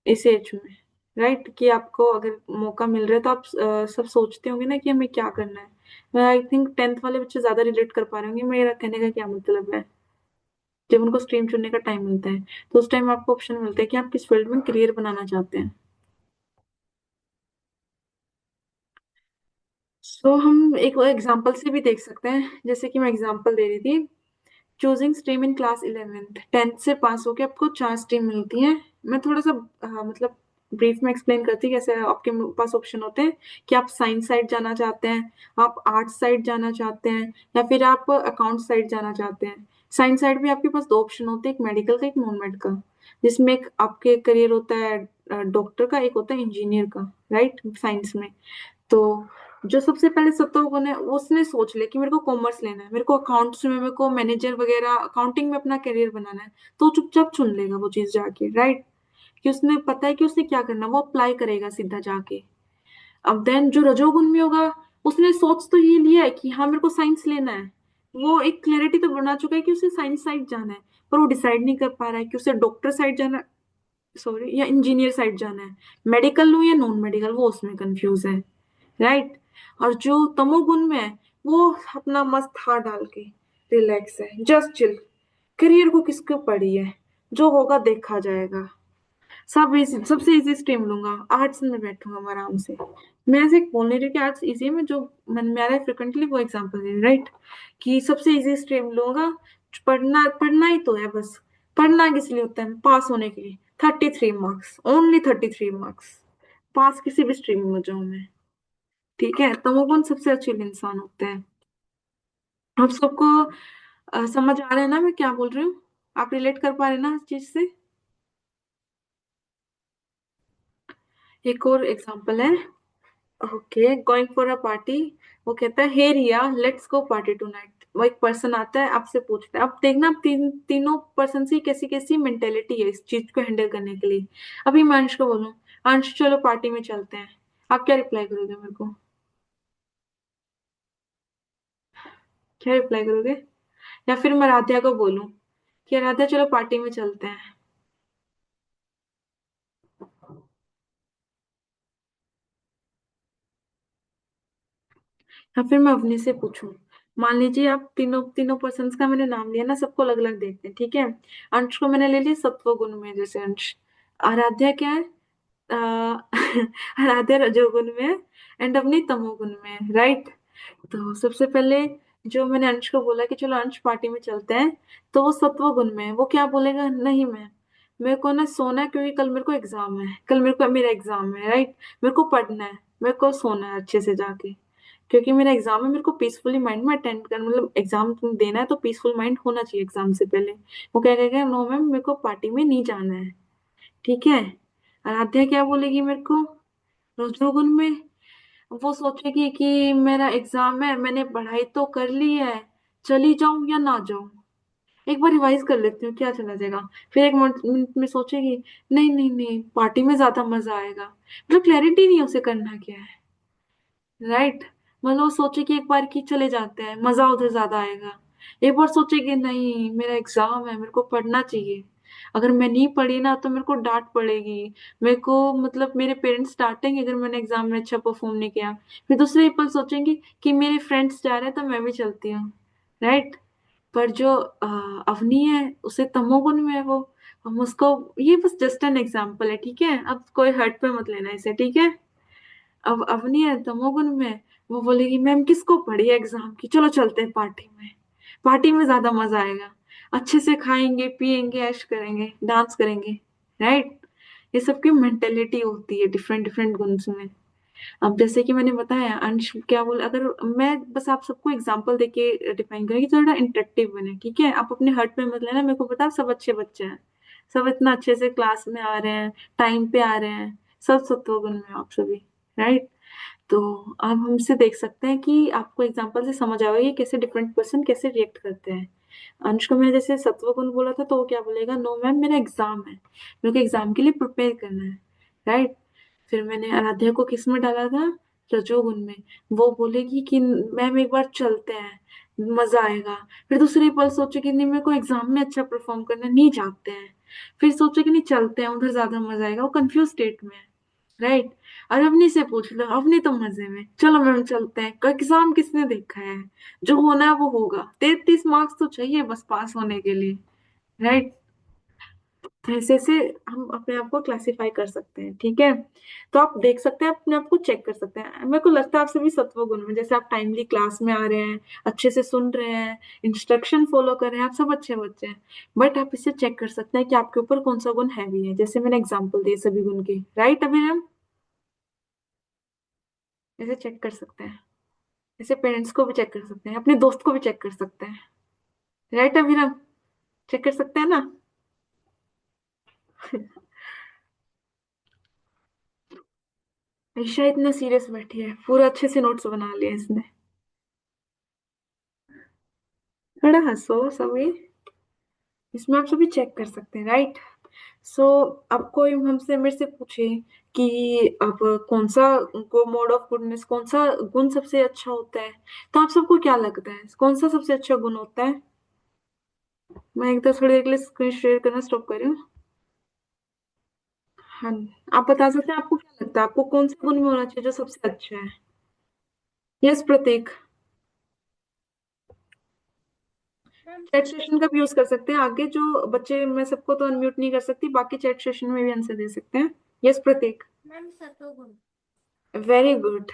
इस एज में। राइट। कि आपको अगर मौका मिल रहा है तो आप सब सोचते होंगे ना कि हमें क्या करना है। मैं आई थिंक 10th वाले बच्चे ज्यादा रिलेट कर पा रहे होंगे मेरा कहने का क्या मतलब है। जब उनको स्ट्रीम चुनने का टाइम मिलता है तो उस टाइम आपको ऑप्शन मिलता है कि आप किस फील्ड में करियर बनाना चाहते हैं। हम एक एग्जाम्पल से भी देख सकते हैं, जैसे कि मैं एग्जाम्पल दे रही थी, choosing stream in class 11th, 10th से पास होके आपको 4 स्ट्रीम मिलती हैं। मैं थोड़ा सा मतलब ब्रीफ में एक्सप्लेन करती हूँ कैसे आपके पास ऑप्शन होते हैं कि आप साइंस साइड जाना चाहते हैं, आप आर्ट्स साइड जाना चाहते हैं, या फिर आप अकाउंट साइड जाना चाहते हैं। साइंस साइड में आपके पास 2 ऑप्शन होते हैं, एक मेडिकल का एक नॉन मेड का, जिसमें एक आपके करियर होता है डॉक्टर का, एक होता है इंजीनियर का। राइट। साइंस में तो जो सबसे पहले सत्तावन है उसने सोच लिया कि मेरे को कॉमर्स लेना है, मेरे को अकाउंट्स में, मेरे को मैनेजर वगैरह अकाउंटिंग में अपना करियर बनाना है, तो वो चुपचाप चुन लेगा वो चीज जाके। राइट। कि उसने पता है कि उसने क्या करना है, वो अप्लाई करेगा सीधा जाके। अब देन जो रजोगुण में होगा, उसने सोच तो ये लिया है कि हाँ मेरे को साइंस लेना है, वो एक क्लैरिटी तो बना चुका है कि उसे साइंस साइड जाना है, पर वो डिसाइड नहीं कर पा रहा है कि उसे डॉक्टर साइड जाना, सॉरी, या इंजीनियर साइड जाना है, मेडिकल लूं या नॉन मेडिकल, वो उसमें कंफ्यूज है। राइट। और जो तमोगुण में है, वो अपना मस्त हाथ डाल के रिलैक्स है, जस्ट चिल, करियर को किसको पड़ी है, जो होगा देखा जाएगा, सब इजी, सबसे इजी स्ट्रीम लूंगा, आर्ट्स में बैठूंगा आराम से। मैं ऐसे बोल नहीं रही कि आर्ट्स इजी है, मैं जो मन में आ रहा है फ्रिक्वेंटली वो एग्जांपल दे रही, राइट। कि सबसे इजी स्ट्रीम लूंगा, पढ़ना पढ़ना ही तो है बस। पढ़ना किस लिए होता है? पास होने के लिए। 33 मार्क्स, ओनली 33 मार्क्स, पास किसी भी स्ट्रीम में हो जाऊं मैं। ठीक है। तमोगुण सबसे अच्छे इंसान होते हैं। आप सबको समझ आ रहा है ना मैं क्या बोल रही हूँ? आप रिलेट कर पा रहे हैं ना इस चीज से? एक और एग्जांपल है। Okay, going for a party. वो कहता है हे रिया, लेट्स गो पार्टी टुनाइट। वो एक पर्सन आता है, आपसे पूछता है, अब देखना आप तीनों पर्सन की कैसी कैसी मेंटेलिटी है इस चीज को हैंडल करने के लिए। अभी मैं अंश को बोलूं, अंश चलो पार्टी में चलते हैं, आप क्या रिप्लाई करोगे मेरे को? क्या रिप्लाई करोगे? या फिर मैं आराध्या को बोलूं कि आराध्या चलो पार्टी में चलते हैं। या फिर मैं अवनी से पूछूं। मान लीजिए आप तीनों तीनों पर्सन्स का मैंने नाम लिया ना, सबको अलग अलग देखते हैं, ठीक है। अंश को मैंने ले लिया सत्व गुण में, जैसे अंश। आराध्या क्या है? अ, आराध्या रजोगुण में है, एंड अवनी तमोगुण में है, राइट। तो सबसे पहले जो मैंने अंश को बोला कि चलो अंश पार्टी में चलते हैं, तो वो सत्व गुण में है। वो क्या बोलेगा, नहीं मैं मेरे को ना सोना है, क्योंकि कल मेरे को एग्जाम है, कल मेरे को मेरा एग्जाम है, राइट। मेरे को पढ़ना है, मेरे को सोना है अच्छे से जाके, क्योंकि मेरा एग्जाम है, मेरे को पीसफुली माइंड में अटेंड कर, मतलब एग्जाम देना है तो पीसफुल माइंड होना चाहिए एग्जाम से पहले। वो क्या कहेगा, नो मैम मेरे को पार्टी में नहीं जाना है, ठीक है। आराध्या क्या बोलेगी मेरे को, रजोगुण में, वो सोचेगी कि मेरा एग्जाम है, मैंने पढ़ाई तो कर ली है, चली जाऊं या ना जाऊं, एक बार रिवाइज कर लेती हूँ क्या चला जाएगा। फिर एक मिनट में सोचेगी, नहीं नहीं नहीं पार्टी में ज्यादा मजा आएगा, मतलब क्लैरिटी नहीं है उसे करना क्या है, राइट। मतलब वो सोचे कि एक बार की चले जाते हैं, मजा उधर ज्यादा आएगा। एक बार सोचे कि नहीं मेरा एग्जाम है, मेरे को पढ़ना चाहिए, अगर मैं नहीं पढ़ी ना तो मेरे को डांट पड़ेगी, मेरे को मतलब मेरे पेरेंट्स डांटेंगे अगर मैंने एग्जाम में अच्छा परफॉर्म नहीं किया। फिर दूसरे ही पल सोचेंगे कि मेरे फ्रेंड्स जा रहे हैं तो मैं भी चलती हूँ, राइट। पर जो अवनी है उसे तमोगुण में है वो, हम उसको, ये बस जस्ट एन एग्जाम्पल है, ठीक है, अब कोई हर्ट पे मत लेना इसे, ठीक है। अब अवनी है तमोगुण में, वो बोलेगी मैम किसको पढ़ी है एग्जाम की, चलो चलते हैं पार्टी में, पार्टी में ज्यादा मजा आएगा, अच्छे से खाएंगे पिएंगे ऐश करेंगे डांस करेंगे, राइट। ये सबकी मेंटेलिटी होती है डिफरेंट डिफरेंट गुण्स में। अब जैसे कि मैंने बताया अंश क्या बोल, अगर मैं बस आप सबको एग्जांपल देके डिफाइन करेंगे तो थोड़ा इंटरेक्टिव बने, ठीक है। आप अपने हर्ट में मत लेना, मेरे को पता है आप सब अच्छे बच्चे हैं, सब इतना अच्छे से क्लास में आ रहे हैं, टाइम पे आ रहे हैं, सब सत्वगुण में हो आप सभी, राइट। तो आप हमसे देख सकते हैं कि आपको एग्जाम्पल से समझ आएगा कि कैसे डिफरेंट पर्सन कैसे रिएक्ट करते हैं। अंश को मैंने जैसे सत्वगुण बोला था तो वो क्या बोलेगा, नो मैम मेरा एग्जाम है, मेरे को एग्जाम के लिए प्रिपेयर करना है, राइट। फिर मैंने आराध्या को किस में डाला था, रजोगुण में। वो बोलेगी कि मैम एक बार चलते हैं, मजा आएगा। फिर दूसरी पल सोचेगी नहीं मेरे को एग्जाम में अच्छा परफॉर्म करना है, नहीं जाते हैं। फिर सोचेगी नहीं चलते हैं, उधर ज्यादा मजा आएगा, वो कंफ्यूज स्टेट में है, राइट। और अवनी से पूछ लो, अवनी तो मजे में, चलो मैम चलते हैं, एग्जाम किसने देखा है, जो होना है वो होगा, 33 मार्क्स तो चाहिए बस पास होने के लिए, राइट। तो ऐसे ऐसे हम अपने आप को क्लासिफाई कर सकते हैं, ठीक है। तो आप देख सकते हैं, अपने आप को चेक कर सकते हैं। मेरे को लगता है आप सभी सत्व गुण में, जैसे आप टाइमली क्लास में आ रहे हैं, अच्छे से सुन रहे हैं, इंस्ट्रक्शन फॉलो कर रहे हैं, आप सब अच्छे बच्चे हैं। बट आप इसे चेक कर सकते हैं कि आपके ऊपर कौन सा गुण हैवी है, जैसे मैंने एग्जाम्पल दिए सभी गुण के, राइट। अभी हम ऐसे चेक कर सकते हैं, ऐसे पेरेंट्स को भी चेक कर सकते हैं, अपने दोस्त को भी चेक कर सकते हैं, राइट अभिराम, चेक कर सकते हैं ना। ईशा इतना सीरियस बैठी है, पूरा अच्छे से नोट्स बना लिया इसने, थोड़ा हंसो सभी, इसमें आप सभी चेक कर सकते हैं, राइट। सो अब कोई हमसे मेरे से पूछे कि अब कौन सा को मोड ऑफ गुडनेस, कौन सा गुण सबसे अच्छा होता है, तो आप सबको क्या लगता है कौन सा सबसे अच्छा गुण होता है। मैं एक थोड़ी देर के लिए स्क्रीन शेयर करना स्टॉप कर रही हूँ। हाँ, आप बता सकते हैं आपको क्या लगता है, आपको कौन सा गुण में होना चाहिए जो सबसे अच्छा है। Yes Prateek, ma'am chat session का भी यूज कर सकते हैं आगे, जो बच्चे, मैं सबको तो अनम्यूट नहीं कर सकती, बाकी चैट सेशन में भी आंसर दे सकते हैं। यस प्रतीक, मैम सतोगुण। Very good.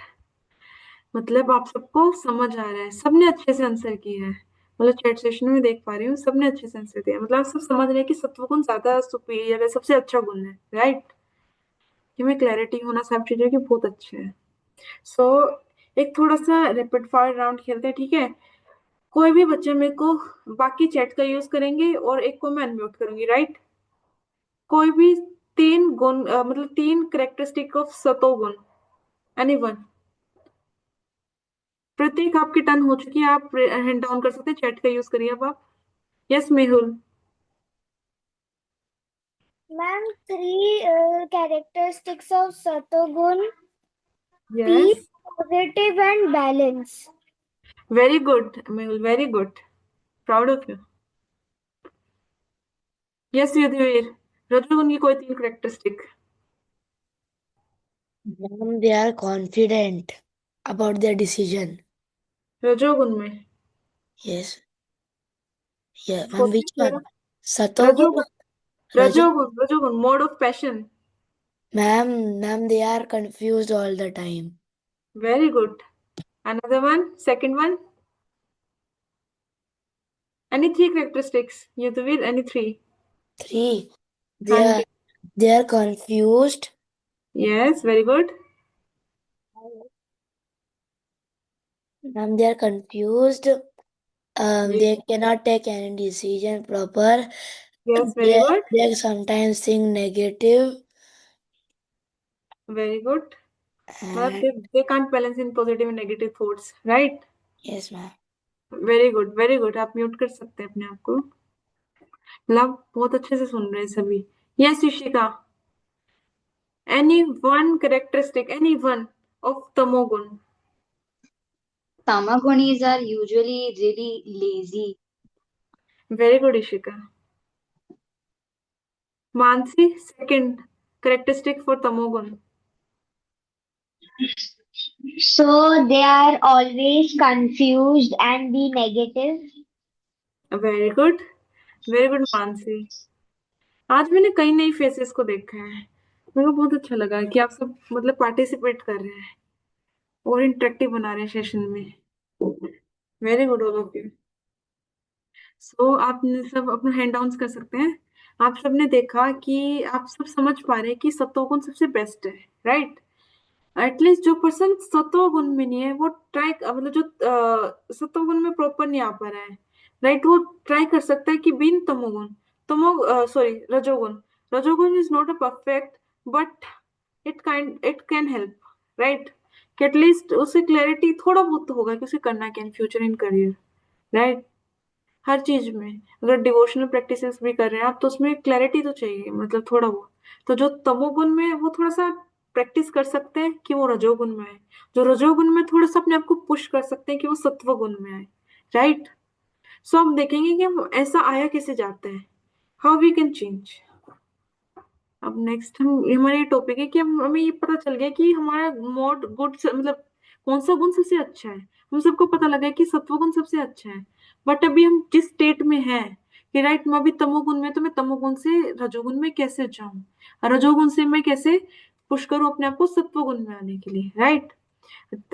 मतलब आप सबको समझ आ रहा है, सबने अच्छे से आंसर किया है, मतलब चैट सेशन में देख पा रही हूँ सबने अच्छे से आंसर दिया, मतलब आप सब समझ रहे हैं कि सत्वगुण ज्यादा सुपीरियर है, सबसे अच्छा गुण है, राइट। कि में क्लैरिटी होना सब चीजों की बहुत अच्छे है। सो एक थोड़ा सा रैपिड फायर राउंड खेलते हैं, ठीक है। कोई भी बच्चे मेरे को, बाकी चैट का यूज करेंगे और एक को मैं अनम्यूट करूंगी, राइट। कोई भी तीन गुण, मतलब तीन करेक्टरिस्टिक ऑफ सतोगुण, एनीवन। प्रतीक आपकी टर्न हो चुकी है, आप हैंड डाउन कर सकते हैं, चैट का यूज करिए अब आप। Yes Mehul. Ma'am three characteristics of satoguna, yes, peace, positive and balance. Very good Mehul, very good. Proud of you. Yes Yudhveer, रजोगुण की कोई 3 characteristic. Ma'am, they are confident about their decision. रजोगुण में Yes. Yeah, ma'am, सोचिए which जरा। one? Satogun? Rajoguna, Raju? Rajoguna mode of passion. Ma'am, they are confused all the time. Very good. Another one, second one. Any 3 characteristics Yudhveer, any 3? 3. They हाँ are जी। they are confused. Yes, very good. Ma'am, they are confused. They cannot take any decision proper. Yes, very They good, they sometimes think negative very good. मतलब and they can't balance in positive and negative thoughts, right? yes, ma'am. Very good, very good. आप म्यूट कर सकते हैं अपने आप को। मतलब बहुत अच्छे से सुन रहे हैं सभी। Yes Yushika, any one characteristic, any one of tamoguna. Tamagunis are usually really lazy. Very good Yushika. Mansi, second characteristic for tamoguna. So they are always confused and be negative. Very good, very good Mansi. आज मैंने कई नई फेसेस को देखा है, मेरे को बहुत अच्छा लगा कि आप सब मतलब पार्टिसिपेट कर रहे हैं और इंटरेक्टिव बना रहे हैं सेशन में। Very good all of you. So आप सब अपना हैंड डाउन कर सकते हैं। आप सबने देखा कि आप सब समझ पा रहे हैं कि सत्वगुण सबसे बेस्ट है, राइट? एटलीस्ट जो पर्सन सत्वगुण में नहीं है वो ट्राई, मतलब जो सत्वगुण में प्रॉपर नहीं आ पा रहा है, राइट, वो ट्राई कर सकता है कि बिन तमोगुण, तमो sorry rajoguna, rajoguna is not a perfect but it can help, right? कि एटलीस्ट उसे क्लैरिटी थोड़ा बहुत तो होगा कि उसे करना क्या in future in career, right? हर चीज में अगर डिवोशनल प्रैक्टिसेस भी कर रहे हैं आप तो उसमें क्लैरिटी तो चाहिए, मतलब थोड़ा बहुत। तो जो तमोगुण में है वो थोड़ा सा प्रैक्टिस कर सकते हैं कि वो रजोगुण में है, जो रजोगुण में थोड़ा सा अपने आप को पुश कर सकते हैं कि वो सत्वगुण में है, राइट? सो हम देखेंगे कि हम ऐसा आया कैसे जाता है, हाउ वी कैन चेंज। अब नेक्स्ट हम हमारा ये टॉपिक है कि हमें ये पता चल गया कि हमारा मोड गुड मतलब कौन सा गुण सबसे अच्छा है। हम सबको पता लगा है कि सत्वगुण सबसे अच्छा है, बट अभी हम जिस स्टेट में हैं कि राइट मैं अभी तमोगुण में, तो मैं तमोगुण से रजोगुण में कैसे जाऊं, रजोगुण से मैं कैसे पुश करूं अपने आप को सत्वगुण में आने के लिए, राइट?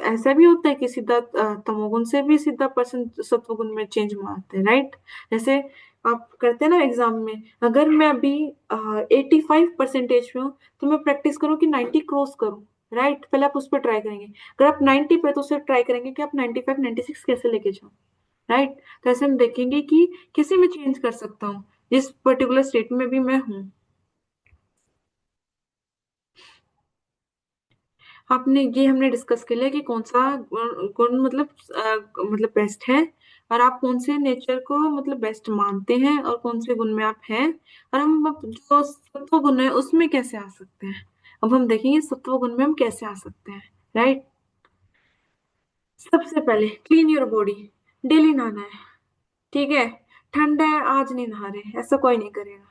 ऐसा भी होता है कि सीधा तमोगुण से भी सीधा पर्सन सत्वगुण में चेंज मारते हैं, राइट? जैसे आप करते हैं ना एग्जाम में, अगर मैं अभी 85% में हूँ तो मैं प्रैक्टिस करूँ कि 90 क्रॉस करूँ, राइट? पहले आप उस पर ट्राई करेंगे। अगर आप 90 पे तो उसे ट्राई करेंगे कि आप 95 96 कैसे लेके जाओ, राइट? तो ऐसे हम देखेंगे कि कैसे मैं चेंज कर सकता हूँ जिस पर्टिकुलर स्टेट में भी मैं हूँ। आपने ये हमने डिस्कस कर लिया कि कौन सा गुण मतलब बेस्ट है, और आप कौन से नेचर को मतलब बेस्ट मानते हैं और कौन से गुण में आप हैं, और हम अब जो सत्व गुण है उसमें कैसे आ सकते हैं। अब हम देखेंगे सत्व गुण में हम कैसे आ सकते हैं, राइट? सबसे पहले क्लीन योर बॉडी, डेली नहाना है, ठीक है? ठंड है आज नहीं नहा रहे, ऐसा कोई नहीं करेगा।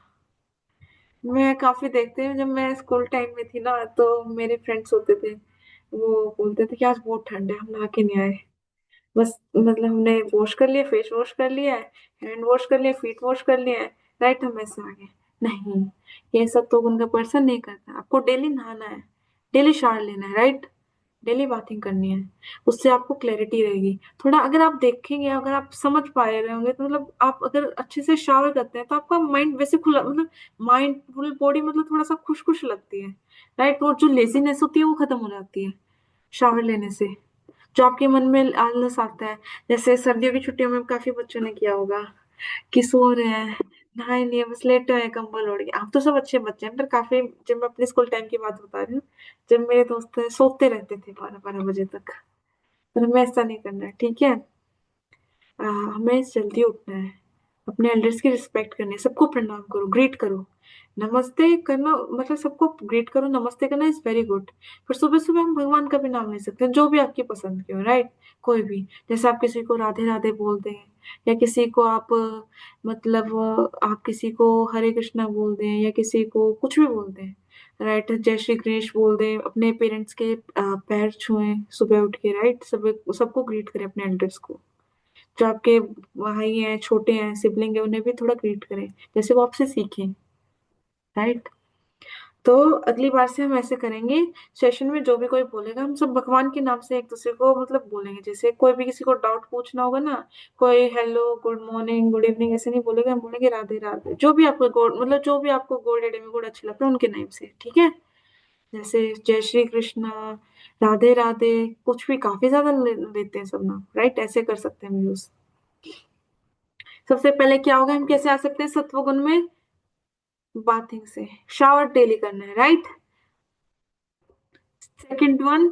मैं काफी देखती हूँ, जब मैं स्कूल टाइम में थी ना तो मेरे फ्रेंड्स होते थे, वो बोलते थे कि आज बहुत ठंड है हम नहा के नहीं आए, बस मतलब हमने वॉश कर लिया, फेस वॉश कर लिया है, हैंड वॉश कर लिया, फीट वॉश कर लिया है, राइट, हम ऐसे आ गए। नहीं, ये सब तो उनका पर्सन नहीं करता। आपको डेली नहाना है, डेली शावर लेना है, राइट? डेली बाथिंग करनी है, उससे आपको क्लैरिटी रहेगी थोड़ा। अगर आप देखेंगे, अगर आप समझ पा रहे होंगे तो मतलब आप अगर अच्छे से शावर करते हैं तो आपका माइंड वैसे खुला, मतलब माइंड फुल बॉडी मतलब थोड़ा सा खुश खुश लगती है, राइट? और जो लेजीनेस होती है वो खत्म हो जाती है शावर लेने से। जो आपके मन में आलस आता है, जैसे सर्दियों की छुट्टियों में काफी बच्चों ने किया होगा कि सो रहे हैं, नहाए नहीं है, बस लेटे हुए हैं कंबल ओढ़ के। आप तो सब अच्छे बच्चे हैं, पर काफी, जब मैं अपने स्कूल टाइम की बात बता रही हूँ, जब मेरे दोस्त सोते रहते थे 12 12 बजे तक, पर हमें ऐसा नहीं करना है, ठीक है? हमें जल्दी उठना है, अपने एल्डर्स की रिस्पेक्ट करनी है, सबको प्रणाम करो, ग्रीट करो, नमस्ते करना, मतलब सबको ग्रीट करो, नमस्ते करना इज वेरी गुड। पर सुबह सुबह हम भगवान का भी नाम ले सकते हैं, जो भी आपकी पसंद के हो, राइट? कोई भी, जैसे आप किसी को राधे राधे बोल दें, या किसी को आप मतलब आप किसी को हरे कृष्णा बोल दें या किसी को कुछ भी बोल दें, राइट, जय श्री गणेश बोल दें, अपने पेरेंट्स के पैर छुएं सुबह उठ के, राइट, सब सबको ग्रीट करें, अपने एल्डर्स को, जो आपके भाई हैं, छोटे हैं, सिबलिंग है, उन्हें भी थोड़ा ग्रीट करें जैसे वो आपसे सीखें, राइट। तो अगली बार से हम ऐसे करेंगे, सेशन में जो भी कोई बोलेगा हम सब भगवान के नाम से एक दूसरे को मतलब बोलेंगे, जैसे कोई भी किसी को डाउट पूछना होगा ना, कोई hello good morning good evening ऐसे नहीं बोलेगा, हम बोलेंगे राधे राधे, जो भी आपको गॉड मतलब जो भी आपको गॉड या डेमी गॉड अच्छे लगता है उनके नाम से, ठीक है। जैसे जय श्री कृष्णा, राधे राधे, कुछ भी काफी ज्यादा लेते हैं सब नाम, राइट, ऐसे कर सकते हैं हम यूज। सबसे पहले क्या होगा, हम कैसे आ सकते हैं सत्वगुण में, बाथिंग से, शावर डेली करना है, राइट। सेकंड वन,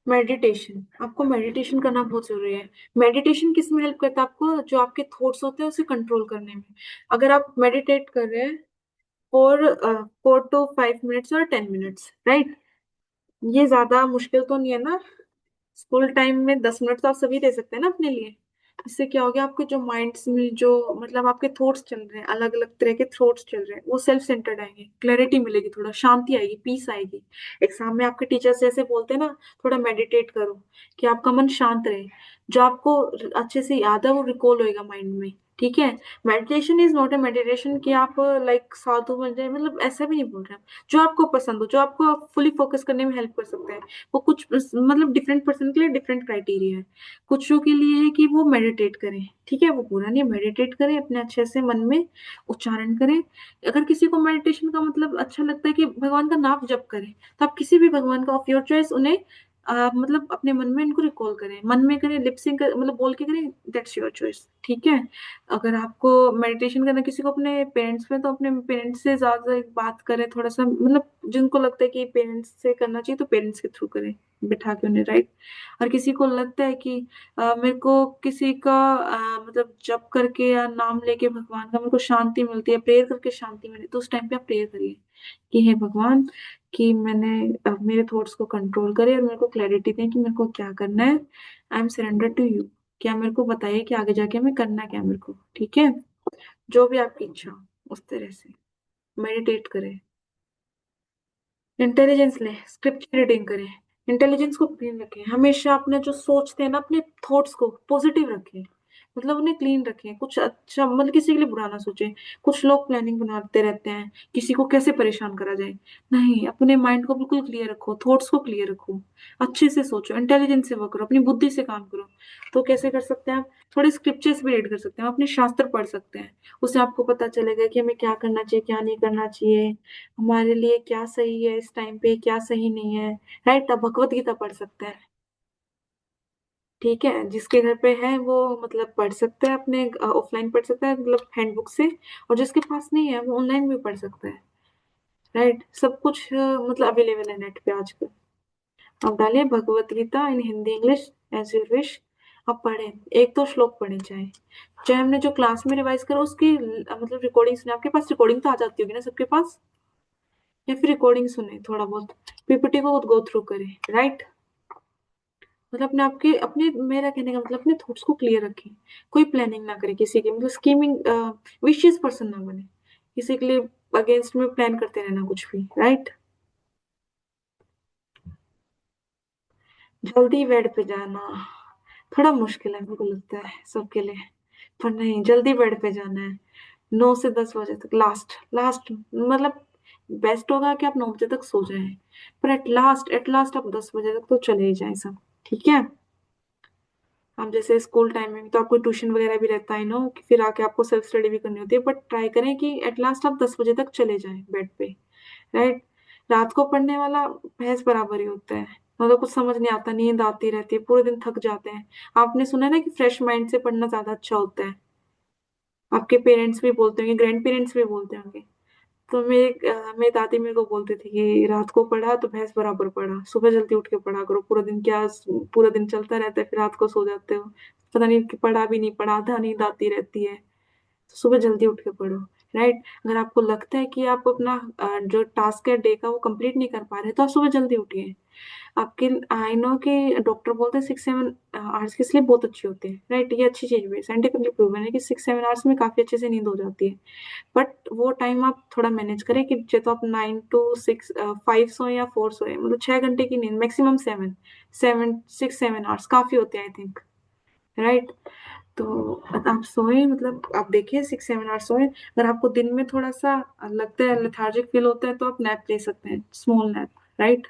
मेडिटेशन, आपको मेडिटेशन करना बहुत जरूरी है। मेडिटेशन किस में हेल्प करता है आपको, जो आपके थॉट्स होते हैं उसे कंट्रोल करने में। अगर आप मेडिटेट कर रहे हैं फॉर 4 to 5 मिनट्स और 10 मिनट्स, राइट, ये ज्यादा मुश्किल तो नहीं है ना। स्कूल टाइम में 10 मिनट तो आप सभी दे सकते हैं ना अपने लिए। इससे क्या हो गया, आपके जो माइंड्स में जो मतलब आपके थॉट्स चल रहे हैं, अलग अलग तरह के थॉट्स चल रहे हैं, वो सेल्फ सेंटर्ड आएंगे, क्लैरिटी मिलेगी, थोड़ा शांति आएगी, पीस आएगी। एग्जाम में आपके टीचर्स जैसे बोलते हैं ना, थोड़ा मेडिटेट करो कि आपका मन शांत रहे, जो आपको अच्छे से याद है वो रिकॉल होएगा माइंड में, ठीक है। Meditation is not a meditation कि आप लाइक साधु बन जाए, मतलब ऐसा भी नहीं बोल रहे हम। जो आपको पसंद हो, जो आपको फुली फोकस करने में हेल्प कर सकता है, वो कुछ मतलब डिफरेंट पर्सन के लिए डिफरेंट क्राइटेरिया है। कुछों के लिए है कि वो मेडिटेट करें, ठीक है, वो पूरा नहीं, मेडिटेट करें, अपने अच्छे से मन में उच्चारण करें। अगर किसी को मेडिटेशन का मतलब अच्छा लगता है कि भगवान का नाम जप करें, तो आप किसी भी भगवान का ऑफ योर चॉइस उन्हें मतलब अपने मन में इनको रिकॉल करें, मन में करें, लिपसिंग कर, मतलब बोल के करें, दैट्स योर चॉइस, ठीक है। अगर आपको मेडिटेशन करना किसी को अपने पेरेंट्स में, तो अपने पेरेंट्स से ज्यादा बात करें, थोड़ा सा मतलब जिनको लगता है कि पेरेंट्स से करना चाहिए तो पेरेंट्स के थ्रू करें, बिठा के उन्हें, राइट। और किसी को लगता है कि मेरे को किसी का मतलब जप करके या नाम लेके भगवान का मेरे को शांति मिलती है, प्रेयर करके शांति मिलती है, तो उस टाइम पे आप प्रेयर करिए कि हे भगवान, कि मैंने मेरे थॉट्स को कंट्रोल करे और मेरे को क्लैरिटी दें कि मेरे को क्या करना है, I am surrender to you, क्या मेरे को बताइए कि आगे जाके हमें करना क्या है मेरे को, ठीक है। जो भी आपकी इच्छा हो उस तरह से मेडिटेट करें। इंटेलिजेंस लें, स्क्रिप्चर रीडिंग करें, इंटेलिजेंस को क्लीन रखें, हमेशा अपने जो सोचते हैं ना अपने थॉट्स को पॉजिटिव रखें, मतलब उन्हें क्लीन रखें, कुछ अच्छा मतलब किसी के लिए बुरा ना सोचें। कुछ लोग प्लानिंग बनाते रहते हैं किसी को कैसे परेशान करा जाए, नहीं, अपने माइंड को बिल्कुल क्लियर रखो, थॉट्स को क्लियर रखो, अच्छे से सोचो, इंटेलिजेंस से वर्क करो, अपनी बुद्धि से काम करो। तो कैसे कर सकते हैं आप, थोड़े स्क्रिप्चर्स भी रीड कर सकते हैं, अपने शास्त्र पढ़ सकते हैं, उससे आपको पता चलेगा कि हमें क्या करना चाहिए क्या नहीं करना चाहिए, हमारे लिए क्या सही है इस टाइम पे, क्या सही नहीं है, राइट। अब भगवत गीता पढ़ सकते हैं, ठीक है, जिसके घर पे है वो मतलब पढ़ सकता है, अपने ऑफलाइन पढ़ सकता है मतलब हैंडबुक से, और जिसके पास नहीं है वो ऑनलाइन भी पढ़ सकता है, राइट। सब कुछ मतलब अवेलेबल है नेट पे आजकल। आप डालिए Bhagavad Gita in Hindi English as you wish, आप पढ़ें, एक दो श्लोक पढ़े, चाहे चाहे हमने जो क्लास में रिवाइज करो उसकी मतलब रिकॉर्डिंग सुने, आपके पास रिकॉर्डिंग तो आ जाती होगी ना सबके पास, या फिर रिकॉर्डिंग सुने, थोड़ा बहुत पीपीटी को गो थ्रू करें, राइट। मतलब अपने आपके अपने मेरा कहने का मतलब अपने थॉट्स को क्लियर रखें, कोई प्लानिंग ना करें किसी की, मतलब स्कीमिंग विशियस पर्सन ना बने, किसी के लिए अगेंस्ट में प्लान करते रहना कुछ भी, राइट। जल्दी बेड पे जाना थोड़ा मुश्किल है मेरे को लगता है सबके लिए, पर नहीं, जल्दी बेड पे जाना है, 9 से 10 बजे तक, लास्ट लास्ट मतलब बेस्ट होगा कि आप 9 बजे तक सो जाएं, पर एट लास्ट आप 10 बजे तक तो चले ही जाएं सब, ठीक है। आप जैसे स्कूल टाइम में तो आपको ट्यूशन वगैरह भी रहता है नो, कि फिर आके आपको सेल्फ स्टडी भी करनी होती है, बट ट्राई करें कि एट लास्ट आप 10 बजे तक चले जाएं बेड पे, राइट। रात को पढ़ने वाला भैंस बराबर ही होता है, मतलब कुछ समझ नहीं आता, नींद आती रहती है, पूरे दिन थक जाते हैं। आपने सुना है ना कि फ्रेश माइंड से पढ़ना ज्यादा अच्छा होता है, आपके पेरेंट्स भी बोलते होंगे, ग्रैंड पेरेंट्स भी बोलते होंगे। तो मेरी दादी मेरे को बोलती थी कि रात को पढ़ा तो भैंस बराबर पढ़ा, सुबह जल्दी उठ के पढ़ा करो, पूरा दिन क्या, पूरा दिन चलता रहता है फिर रात को सो जाते हो, पता नहीं कि पढ़ा भी नहीं पढ़ा, आधा नींद आती रहती है, तो सुबह जल्दी उठ के पढ़ो, राइट। अगर आपको लगता है कि आप अपना जो टास्क है डे का वो कंप्लीट नहीं कर पा रहे तो आप सुबह जल्दी उठिए। आपके आई नो कि डॉक्टर बोलते हैं 6-7 आवर्स की स्लीप बहुत अच्छी होती है, राइट। ये अच्छी चीज भी है, साइंटिफिकली प्रूवन है कि 6-7 आवर्स में काफी अच्छे से नींद हो जाती है। बट वो टाइम आप थोड़ा मैनेज करें कि चाहे तो आप 9 to 6 5 सोए या 4 सोए, मतलब 6 घंटे की नींद, मैक्सिमम 7 6-7 आवर्स काफी होते हैं आई थिंक, राइट। तो आप सोए, मतलब आप देखिए 6-7 आवर्स सोए। अगर आपको दिन में थोड़ा सा लगता है, लेथार्जिक फील होता है, तो आप नैप ले सकते हैं, स्मॉल नैप, राइट।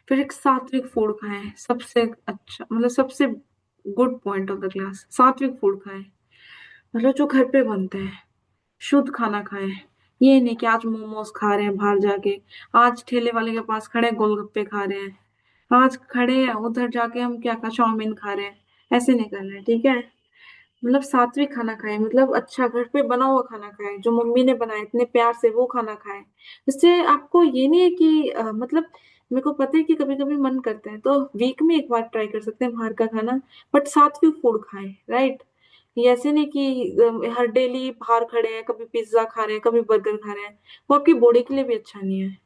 फिर एक सात्विक फूड खाएं, सबसे अच्छा, मतलब सबसे good point of the class, सात्विक फूड खाएं। मतलब जो घर पे बनते हैं, शुद्ध खाना खाएं। ये नहीं कि आज मोमोज खा रहे हैं बाहर जाके, आज ठेले वाले के पास खड़े गोलगप्पे खा रहे हैं, आज खड़े हैं उधर जाके हम क्या खा चाउमीन खा रहे हैं। ऐसे नहीं करना है, ठीक है। मतलब सात्विक खाना खाएं, मतलब अच्छा घर पे बना हुआ खाना खाएं, जो मम्मी ने बनाया इतने प्यार से वो खाना खाएं। इससे आपको ये नहीं है कि मतलब मेरे को पता है कि कभी कभी मन करता है तो वीक में एक बार ट्राई कर सकते हैं बाहर का खाना, बट सात्विक फूड खाएं, राइट। ये ऐसे नहीं कि हर डेली बाहर खड़े हैं, कभी पिज्जा खा रहे हैं, कभी बर्गर खा रहे हैं। वो आपकी बॉडी के लिए भी अच्छा नहीं है।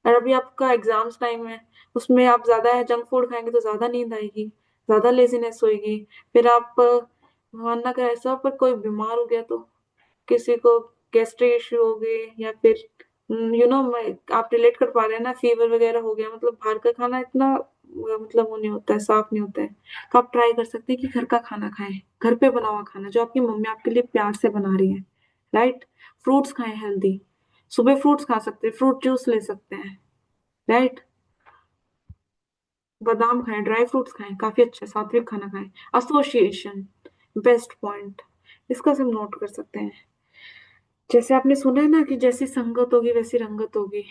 और अभी आपका एग्जाम्स टाइम है, उसमें आप ज्यादा जंक फूड खाएंगे तो ज्यादा नींद आएगी, ज्यादा लेजीनेस होएगी। फिर आप मानना का ऐसा पर कोई बीमार हो गया तो, किसी को गैस्ट्रिक इश्यू हो गए, या फिर आप रिलेट कर पा रहे हैं ना, फीवर वगैरह हो गया, मतलब बाहर का खाना इतना मतलब वो नहीं होता है, साफ नहीं होता है। तो आप ट्राई कर सकते हैं कि घर का खाना खाएं, घर पे बना हुआ खाना जो आपकी मम्मी आपके लिए प्यार से बना रही है, राइट। फ्रूट्स खाएं हेल्दी, सुबह फ्रूट्स खा सकते हैं, फ्रूट जूस ले सकते हैं, राइट। बादाम खाएं, ड्राई फ्रूट्स खाएं, काफी अच्छा सात्विक खाना खाएं। एसोसिएशन, बेस्ट पॉइंट, इसका सब नोट कर सकते हैं। जैसे आपने सुना है ना कि जैसी संगत होगी वैसी रंगत होगी।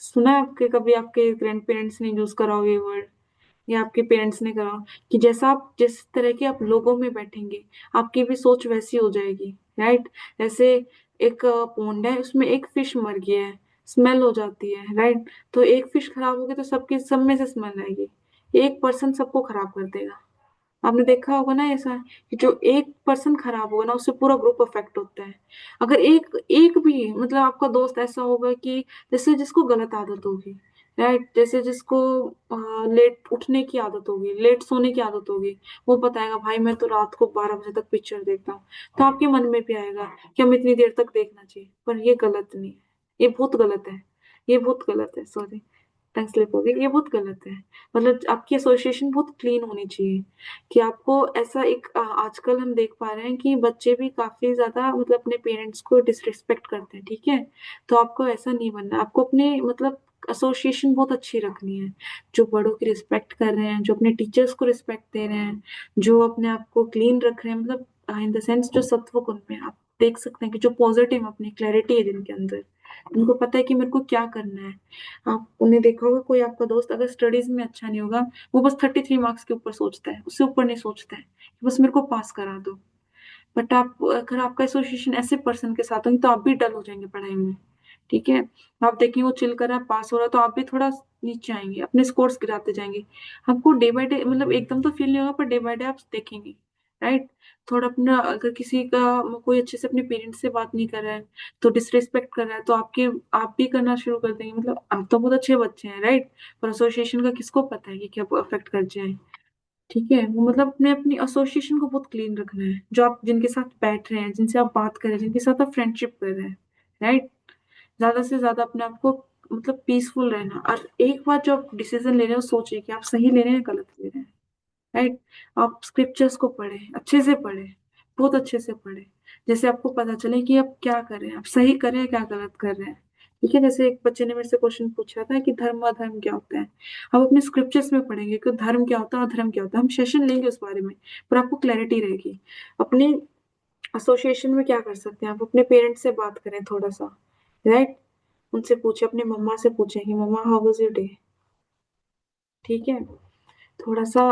सुना है आपके कभी आपके ग्रैंड पेरेंट्स ने यूज करा हो ये वर्ड, या आपके पेरेंट्स ने करा हो, कि जैसा आप जिस तरह के आप लोगों में बैठेंगे आपकी भी सोच वैसी हो जाएगी, राइट। जैसे एक पॉन्ड है, उसमें एक फिश मर गया है, स्मेल हो जाती है, राइट। तो एक फिश खराब होगी तो सबके सब में से स्मेल आएगी। एक पर्सन सबको खराब कर देगा। आपने देखा होगा ना ऐसा, कि जो एक पर्सन खराब होगा ना उससे पूरा ग्रुप अफेक्ट होता है। अगर एक एक भी मतलब आपका दोस्त ऐसा होगा कि जैसे जिसको गलत आदत होगी, राइट, जैसे जिसको लेट उठने की आदत होगी, लेट सोने की आदत होगी, वो बताएगा भाई मैं तो रात को 12 बजे तक पिक्चर देखता हूँ, तो आपके मन में भी आएगा कि हमें इतनी देर तक देखना चाहिए। पर ये गलत नहीं है, ये बहुत गलत है, ये बहुत गलत है, सॉरी टंग स्लिप हो गई, ये बहुत गलत है। मतलब आपकी एसोसिएशन बहुत क्लीन होनी चाहिए। कि आपको ऐसा एक आजकल हम देख पा रहे हैं कि बच्चे भी काफी ज्यादा मतलब अपने पेरेंट्स को डिसरिस्पेक्ट करते हैं, ठीक है। तो आपको ऐसा नहीं बनना, आपको अपने मतलब एसोसिएशन बहुत अच्छी रखनी है। जो बड़ों की रिस्पेक्ट कर रहे हैं, जो अपने टीचर्स को रिस्पेक्ट दे रहे हैं, जो अपने आप को क्लीन रख रहे हैं, मतलब इन द सेंस जो सत्व गुण में आप देख सकते हैं कि जो पॉजिटिव अपनी क्लैरिटी है जिनके अंदर, उनको पता है कि मेरे को क्या करना है। आप उन्हें देखा होगा कोई आपका दोस्त अगर स्टडीज में अच्छा नहीं होगा, वो बस 33 मार्क्स के ऊपर सोचता है, उससे ऊपर नहीं सोचता है कि बस मेरे को पास करा दो। बट आप अगर आपका एसोसिएशन ऐसे पर्सन के साथ होंगे तो आप भी डल हो जाएंगे पढ़ाई में, ठीक है। आप देखेंगे वो चिल कर रहा है, पास हो रहा है, तो आप भी थोड़ा नीचे आएंगे, अपने स्कोर्स गिराते जाएंगे। आपको डे बाय डे मतलब एकदम तो फील नहीं होगा, पर डे बाय डे आप देखेंगे, राइट। थोड़ा अपना अगर किसी का कोई अच्छे से अपने पेरेंट्स से बात नहीं कर रहा है, तो डिसरिस्पेक्ट कर रहा है, तो आप भी करना शुरू कर देंगे। मतलब आप तो बहुत अच्छे बच्चे हैं, राइट। पर एसोसिएशन का किसको पता है कि क्या अफेक्ट कर जाए, ठीक है। वो मतलब अपने अपनी एसोसिएशन को बहुत क्लीन रखना है, जो आप जिनके साथ बैठ रहे हैं, जिनसे आप बात कर रहे हैं, जिनके साथ आप फ्रेंडशिप कर रहे हैं, राइट। ज्यादा से ज्यादा अपने आप को मतलब पीसफुल रहना, और एक बार जो आप डिसीजन ले रहे हो सोचिए कि आप सही ले रहे हैं गलत ले रहे हैं, राइट। आप स्क्रिप्चर्स को पढ़े, अच्छे से पढ़े, बहुत अच्छे से पढ़े, जैसे आपको पता चले कि आप क्या कर रहे हैं, आप सही कर रहे हैं क्या गलत कर रहे हैं, ठीक है। जैसे एक बच्चे ने मेरे से क्वेश्चन पूछा था कि धर्म अधर्म क्या होता है। आप अपने स्क्रिप्चर्स में पढ़ेंगे कि धर्म क्या होता है, अधर्म क्या होता है, हम सेशन लेंगे उस बारे में, पर आपको क्लैरिटी रहेगी। अपने एसोसिएशन में क्या कर सकते हैं, आप अपने पेरेंट्स से बात करें थोड़ा सा, राइट। उनसे पूछे, अपने मम्मा से पूछें कि मम्मा हाउ वाज योर डे, ठीक है। थोड़ा सा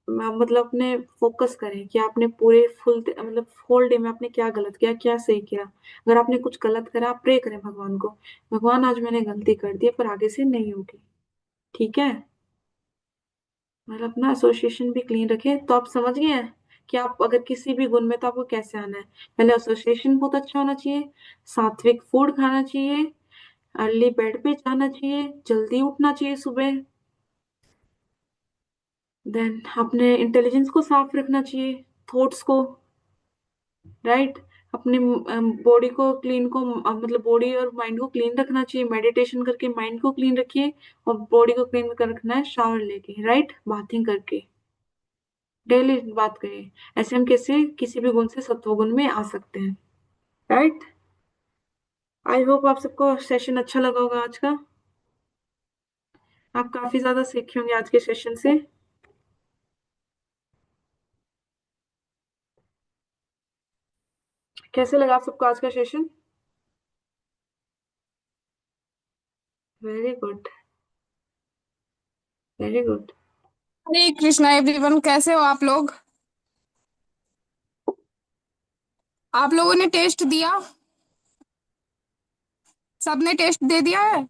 मतलब अपने फोकस करें कि आपने पूरे मतलब होल डे में आपने क्या गलत किया, क्या सही किया। अगर आपने कुछ गलत करा, आप प्रे करें भगवान को, भगवान आज मैंने गलती कर दी है पर आगे से नहीं होगी, ठीक है। मतलब अपना एसोसिएशन भी क्लीन रखें। तो आप समझ गए हैं कि आप अगर किसी भी गुण में, तो आपको कैसे आना है। पहले एसोसिएशन बहुत अच्छा होना चाहिए, सात्विक फूड खाना चाहिए, अर्ली बेड पे जाना चाहिए, जल्दी उठना चाहिए सुबह, देन अपने इंटेलिजेंस को साफ रखना चाहिए, थॉट्स को, राइट। अपने बॉडी को क्लीन को मतलब बॉडी और माइंड को क्लीन रखना चाहिए, मेडिटेशन करके माइंड को क्लीन रखिए, और बॉडी को क्लीन कर रखना है शावर लेके, राइट, बाथिंग करके, डेली बात करिए। ऐसे हम कैसे किसी भी गुण से सत्वगुण में आ सकते हैं, राइट। आई होप आप सबको सेशन अच्छा लगा होगा आज का। आप काफी ज्यादा सीखे होंगे आज के सेशन से। कैसे लगा आप सबको आज का session? Very good, very good. Hare Krishna everyone, कैसे हो आप लोग? आप लोगों ने टेस्ट दिया? सबने टेस्ट दे दिया है?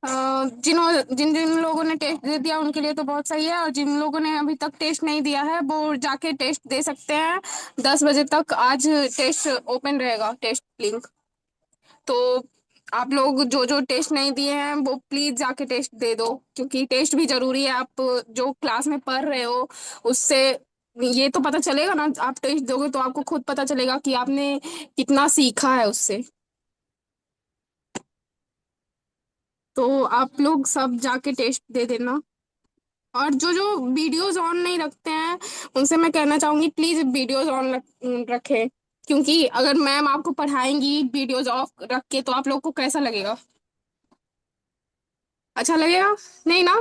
जिन जिन लोगों ने टेस्ट दे दिया उनके लिए तो बहुत सही है, और जिन लोगों ने अभी तक टेस्ट नहीं दिया है वो जाके टेस्ट दे सकते हैं। 10 बजे तक आज टेस्ट ओपन रहेगा, टेस्ट लिंक। तो आप लोग जो जो टेस्ट नहीं दिए हैं वो प्लीज जाके टेस्ट दे दो, क्योंकि टेस्ट भी जरूरी है। आप जो क्लास में पढ़ रहे हो उससे ये तो पता चलेगा ना, आप टेस्ट दोगे तो आपको खुद पता चलेगा कि आपने कितना सीखा है उससे। तो आप लोग सब जाके टेस्ट दे देना। और जो जो वीडियोस ऑन नहीं रखते हैं उनसे मैं कहना चाहूंगी प्लीज वीडियोस ऑन रखें, क्योंकि अगर मैम आपको पढ़ाएंगी वीडियोस ऑफ रख के तो आप लोग को कैसा लगेगा? अच्छा लगेगा? नहीं ना?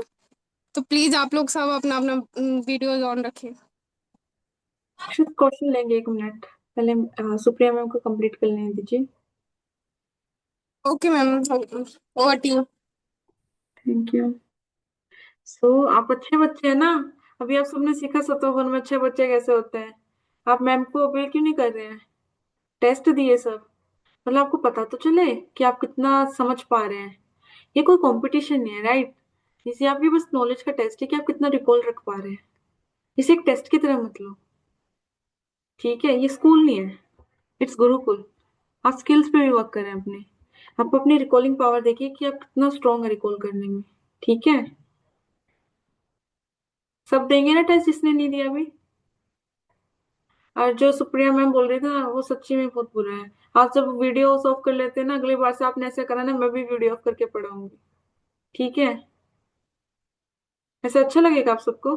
तो प्लीज आप लोग सब अपना अपना वीडियोस ऑन रखें। क्वेश्चन लेंगे, 1 मिनट पहले सुप्रिया मैम को कंप्लीट कर लेने दीजिए। Okay ma'am, over to you. Thank you. So आप अच्छे बच्चे हैं ना? अभी आप सबने सीखा सतोगुण में अच्छे बच्चे कैसे होते हैं। आप मैम को अपील क्यों नहीं कर रहे हैं? टेस्ट दिए सब, मतलब आपको पता तो चले कि आप कितना समझ पा रहे हैं। ये कोई कंपटीशन नहीं है, राइट। इसे आपकी बस नॉलेज का टेस्ट है कि आप कितना रिकॉल रख पा रहे हैं। इसे एक टेस्ट की तरह मत लो, ठीक है। ये स्कूल नहीं है, इट्स गुरुकुल। आप स्किल्स पे भी वर्क करें अपने। आप अपनी रिकॉलिंग पावर देखिए कि आप कितना स्ट्रांग है रिकॉल करने में, ठीक है। सब देंगे ना टेस्ट जिसने नहीं दिया अभी? और जो सुप्रिया मैम बोल रही थी ना, वो सच्ची में बहुत बुरा है। आप जब वीडियो ऑफ कर लेते हैं ना, अगली बार से आपने ऐसा करा ना, मैं भी वीडियो ऑफ करके पढ़ाऊंगी, ठीक है। ऐसा अच्छा लगेगा आप सबको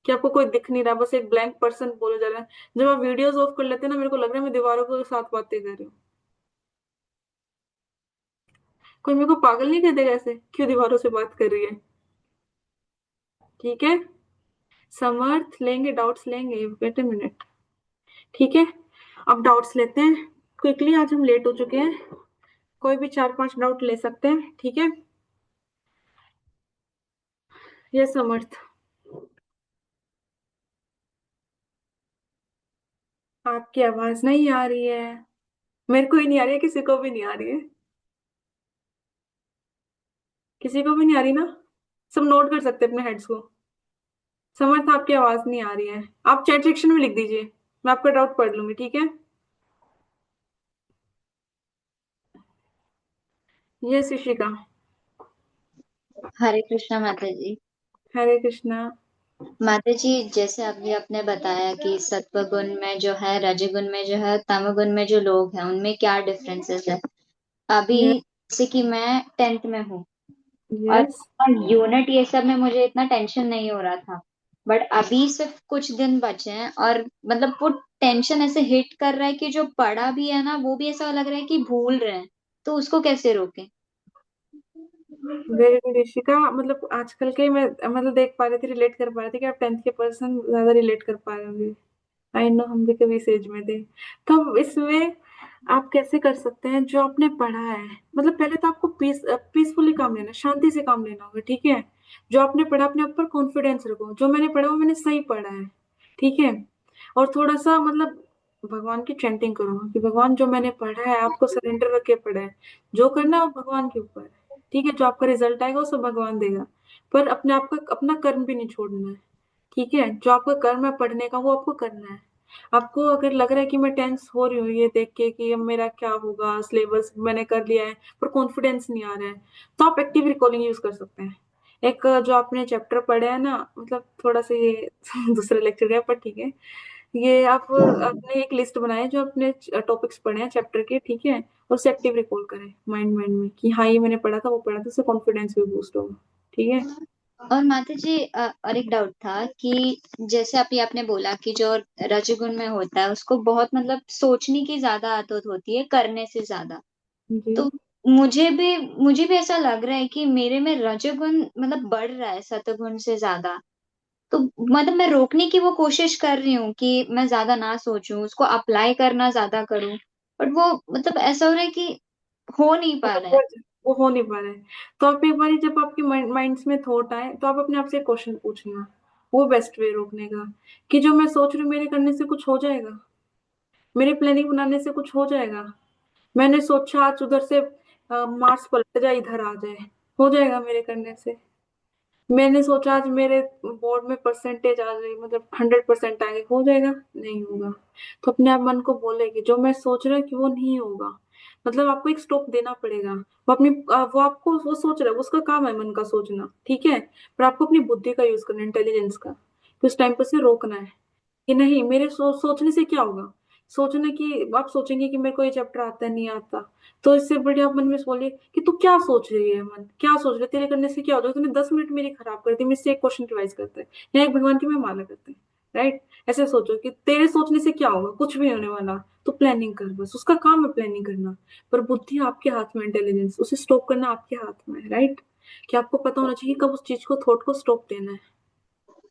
कि आपको कोई दिख नहीं रहा, बस एक ब्लैंक पर्सन बोले जा रहा है। जब आप वीडियोस ऑफ कर लेते हैं ना, मेरे को लग रहा है मैं दीवारों के साथ बातें कर रही हूँ। कोई मेरे को पागल नहीं कह देगा ऐसे, क्यों दीवारों से बात कर रही है, ठीक है। समर्थ लेंगे, डाउट्स लेंगे, वेट अ मिनट, ठीक है। अब डाउट्स लेते हैं क्विकली, आज हम लेट हो चुके हैं। कोई भी 4-5 डाउट ले सकते हैं, ठीक है। ये समर्थ, आपकी आवाज नहीं आ रही है। मेरे को ही नहीं आ रही है, किसी को भी नहीं आ रही है, किसी को भी नहीं आ रही ना? सब नोट कर सकते हैं अपने हेड्स को। समर्थ आपकी आवाज नहीं आ रही है, आप चैट सेक्शन में लिख दीजिए, मैं आपका डाउट पढ़ लूंगी, ठीक है। ये शिशिका। हरे कृष्णा माता जी। हरे कृष्णा। माता जी, जैसे अभी आपने बताया कि सत्व गुण में जो है, रजोगुण में जो है, तम गुण में जो लोग हैं उनमें क्या डिफरेंसेस है। अभी यस। जैसे कि मैं 10th में हूँ, और यस। यूनिट ये सब में मुझे इतना टेंशन नहीं हो रहा था। बट अभी सिर्फ कुछ दिन बचे हैं और मतलब वो टेंशन ऐसे हिट कर रहा है कि जो पढ़ा भी है ना वो भी ऐसा लग रहा है कि भूल रहे हैं। तो उसको कैसे रोकें? वेरी गुड ऋषिका, मतलब आजकल के मैं मतलब देख पा रही थी, रिलेट कर पा रही थी कि आप 10th के पर्सन ज्यादा रिलेट कर पा रहे होंगे। आई नो, हम भी कभी इस एज में थे। तो इसमें आप कैसे कर सकते हैं, जो आपने पढ़ा है, मतलब पहले तो आपको पीसफुली काम लेना, शांति से काम लेना होगा, ठीक है। जो आपने पढ़ा अपने ऊपर कॉन्फिडेंस रखो, जो मैंने पढ़ा वो मैंने सही पढ़ा है, ठीक है। और थोड़ा सा मतलब भगवान की चैंटिंग करो कि भगवान जो मैंने पढ़ा है आपको सरेंडर रख के पढ़ा है, जो करना है वो भगवान के ऊपर है, ठीक है, जो आपका रिजल्ट आएगा वो सब भगवान देगा। पर अपने आप का अपना कर्म भी नहीं छोड़ना है। ठीक है, जो आपका कर्म है पढ़ने का वो आपको करना है। आपको अगर लग रहा है कि मैं टेंस हो रही हूँ ये देख के कि अब मेरा क्या होगा, सिलेबस मैंने कर लिया है पर कॉन्फिडेंस नहीं आ रहा है, तो आप एक्टिव रिकॉलिंग यूज कर सकते हैं। एक जो आपने चैप्टर पढ़े है ना, मतलब थोड़ा सा ये दूसरे लेक्चर गया पर ठीक है, ये आप अपने एक लिस्ट बनाए जो अपने टॉपिक्स पढ़े हैं चैप्टर के, ठीक है, और उसे एक्टिव रिकॉल करें माइंड माइंड में कि हाँ ये मैंने पढ़ा था वो पढ़ा था, उससे कॉन्फिडेंस भी बूस्ट होगा। ठीक है। और माता जी और एक डाउट था कि जैसे अभी आपने बोला कि जो रजोगुण में होता है उसको बहुत मतलब सोचने की ज्यादा आदत होती है करने से ज्यादा। जी। तो मुझे भी ऐसा लग रहा है कि मेरे में रजोगुण मतलब बढ़ रहा है सतगुण से ज्यादा। तो मतलब मैं रोकने की वो कोशिश कर रही हूँ कि मैं ज्यादा ना सोचूं, उसको अप्लाई करना ज्यादा करूं, बट वो मतलब ऐसा हो रहा है कि हो नहीं पा रहा है। वो हो नहीं पा रहा है। तो आप एक बार जब आपके माइंड्स में थॉट आए तो आप अपने आप से क्वेश्चन पूछना, वो बेस्ट वे रोकने का, कि जो मैं सोच रही हूँ मेरे करने से कुछ हो जाएगा, मेरे प्लानिंग बनाने से कुछ हो जाएगा। मैंने सोचा आज उधर से मार्स पलट जाए इधर आ जाए, हो जाएगा मेरे करने से। मैंने सोचा आज मेरे बोर्ड में परसेंटेज आ जाए, मतलब 100% आएंगे, हो जाएगा, नहीं होगा। तो अपने आप मन को बोले कि जो मैं सोच रहा हूँ कि वो नहीं होगा, मतलब आपको एक स्टॉप देना पड़ेगा। वो अपनी वो आपको वो सोच रहा है, वो उसका काम है मन का सोचना, ठीक है, पर आपको अपनी बुद्धि का यूज करना है, इंटेलिजेंस का, तो उस टाइम पर से रोकना है कि नहीं मेरे सोचने से क्या होगा। सोचना कि आप सोचेंगे कि मेरे को ये चैप्टर आता नहीं आता, तो इससे बढ़िया आप मन में बोलिए कि तू क्या सोच रही है, मन क्या सोच रही है, तेरे करने से क्या होगा, तूने 10 मिनट मेरी खराब कर दी, मुझसे एक क्वेश्चन रिवाइज करते हैं या एक भगवान की मैं माला करते हैं, राइट। ऐसे सोचो कि तेरे सोचने से क्या होगा, कुछ भी होने वाला, तो प्लानिंग कर, बस उसका काम है प्लानिंग करना। पर बुद्धि आपके हाथ में, इंटेलिजेंस उसे स्टॉप करना आपके हाथ में है, राइट। कि आपको पता होना चाहिए कब उस चीज को, थॉट को स्टॉप देना है।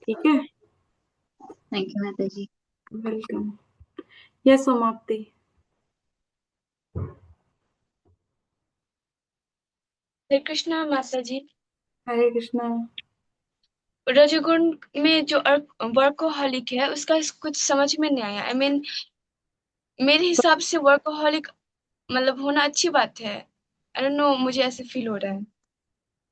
ठीक है। थैंक यू माता जी। वेलकम। यह समाप्ति। हरे कृष्णा माता जी। हरे कृष्णा। रजोगुण में जो वर्कोहॉलिक है उसका कुछ समझ में नहीं आया। मेरे हिसाब से वर्कोहॉलिक मतलब होना अच्छी बात है। आई डोंट नो, मुझे ऐसे फील हो रहा है।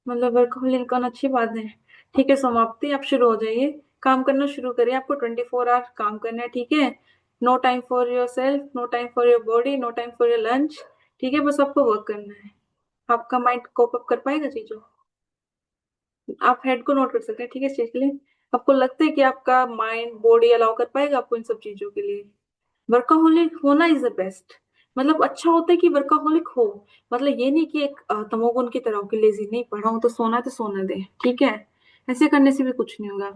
मतलब वर्कहोलिक होना अच्छी बात है। ठीक है, समाप्ति, आप शुरू हो जाइए, काम करना शुरू करिए। आपको 24 आवर काम करना है, ठीक है। No time for yourself, no time for your body, no time for your lunch. ठीक है, बस आपको वर्क करना है। आपका माइंड कोप अप कर पाएगा चीजों। आप हेड को नोट कर सकते हैं, ठीक है, इस चीज के लिए। आपको लगता है कि आपका माइंड बॉडी अलाउ कर पाएगा आपको इन सब चीजों के लिए। वर्कहोलिक होना इज द बेस्ट। मतलब अच्छा होता है कि वर्कहोलिक हो। मतलब ये नहीं कि एक तमोगुण की तरह हो कि लेजी, नहीं पढ़ा हूं तो सोना दे, ठीक है। ऐसे करने से भी कुछ नहीं होगा।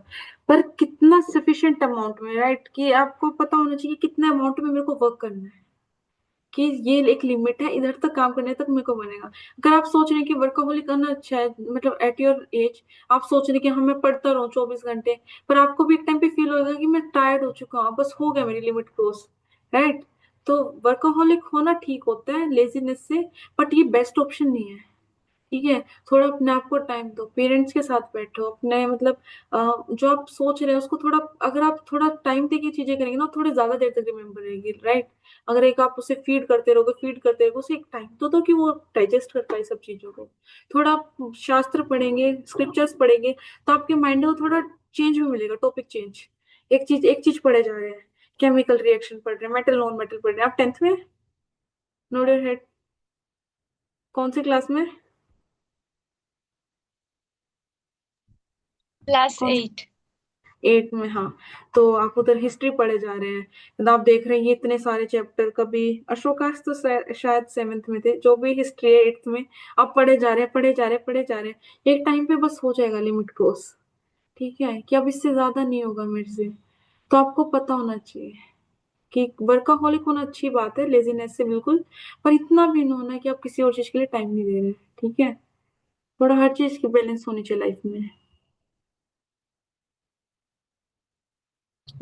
पर कितना सफिशिएंट अमाउंट में, राइट, कि आपको पता होना चाहिए कितना अमाउंट में मेरे को वर्क करना है, कि ये एक लिमिट है, इधर तक काम करने तक मेरे को बनेगा। अगर आप सोच रहे हैं कि वर्कहोलिक करना अच्छा है, मतलब एट योर एज आप सोच रहे हैं कि हाँ मैं पढ़ता रहूं 24 घंटे, पर आपको भी एक टाइम पे फील होगा कि मैं टायर्ड हो चुका हूँ, बस हो गया मेरी लिमिट क्रॉस, राइट। तो वर्कहोलिक होना ठीक होता है लेजीनेस से, बट ये बेस्ट ऑप्शन नहीं है। ठीक है, थोड़ा अपने आप को टाइम दो, पेरेंट्स के साथ बैठो अपने, मतलब जो आप सोच रहे हैं उसको थोड़ा, अगर आप थोड़ा टाइम देके चीजें करेंगे ना, थोड़ी ज्यादा देर तक रिमेम्बर रहेगी, राइट। अगर एक आप उसे फीड करते रहोगे उसे एक टाइम तो दो कि वो डाइजेस्ट कर पाए सब चीजों को। थोड़ा आप शास्त्र पढ़ेंगे, स्क्रिप्चर्स पढ़ेंगे, तो आपके माइंड को थोड़ा चेंज भी मिलेगा, टॉपिक चेंज। एक चीज पढ़े जा रहे हैं, केमिकल रिएक्शन पढ़ रहे हैं, मेटल नॉन मेटल पढ़ रहे हैं, आप 10th में, नोड योर हेड, कौन सी क्लास में, क्लास कौन 8। 8 में, हाँ। तो आप उधर हिस्ट्री पढ़े जा रहे हैं, तो आप देख रहे हैं ये इतने सारे चैप्टर, कभी अशोकास तो शायद 7th में थे, जो भी हिस्ट्री है 8th में। आप पढ़े जा रहे हैं, पढ़े जा रहे हैं, पढ़े जा रहे हैं, एक टाइम पे बस हो जाएगा लिमिट क्रॉस। ठीक है, कि अब इससे ज्यादा नहीं होगा मेरे से। तो आपको पता होना चाहिए कि वर्काहोलिक होना अच्छी बात है, लेजीनेस से बिल्कुल, पर इतना भी नहीं होना कि आप किसी और चीज के लिए टाइम नहीं दे रहे। ठीक है, थोड़ा हर चीज की बैलेंस होनी चाहिए लाइफ में।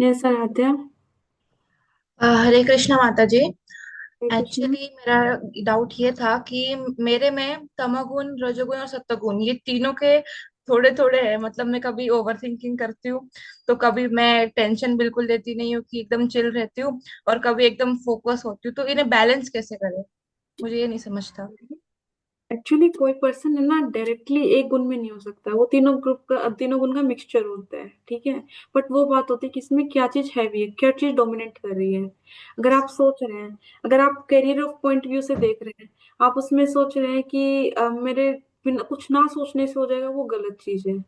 ये सर आते हैं। हरे कृष्णा माता जी। हरे कृष्ण। एक्चुअली मेरा डाउट ये था कि मेरे में तमोगुण, रजोगुण और सत्वगुण ये तीनों के थोड़े थोड़े है। मतलब मैं कभी ओवर थिंकिंग करती हूँ, तो कभी मैं टेंशन बिल्कुल लेती नहीं हूँ कि एकदम चिल रहती हूँ, और कभी एकदम फोकस होती हूँ। तो इन्हें बैलेंस कैसे करें, मुझे ये नहीं समझता। एक्चुअली कोई पर्सन है ना डायरेक्टली एक गुण में नहीं हो सकता, वो तीनों गुण का मिक्सचर होता है, ठीक है। बट वो बात होती है कि इसमें क्या चीज हैवी है, क्या चीज डोमिनेट कर रही है। अगर आप सोच रहे हैं, अगर आप करियर ऑफ पॉइंट व्यू से देख रहे हैं, आप उसमें सोच रहे हैं कि मेरे बिना कुछ ना सोचने से हो जाएगा, वो गलत चीज है।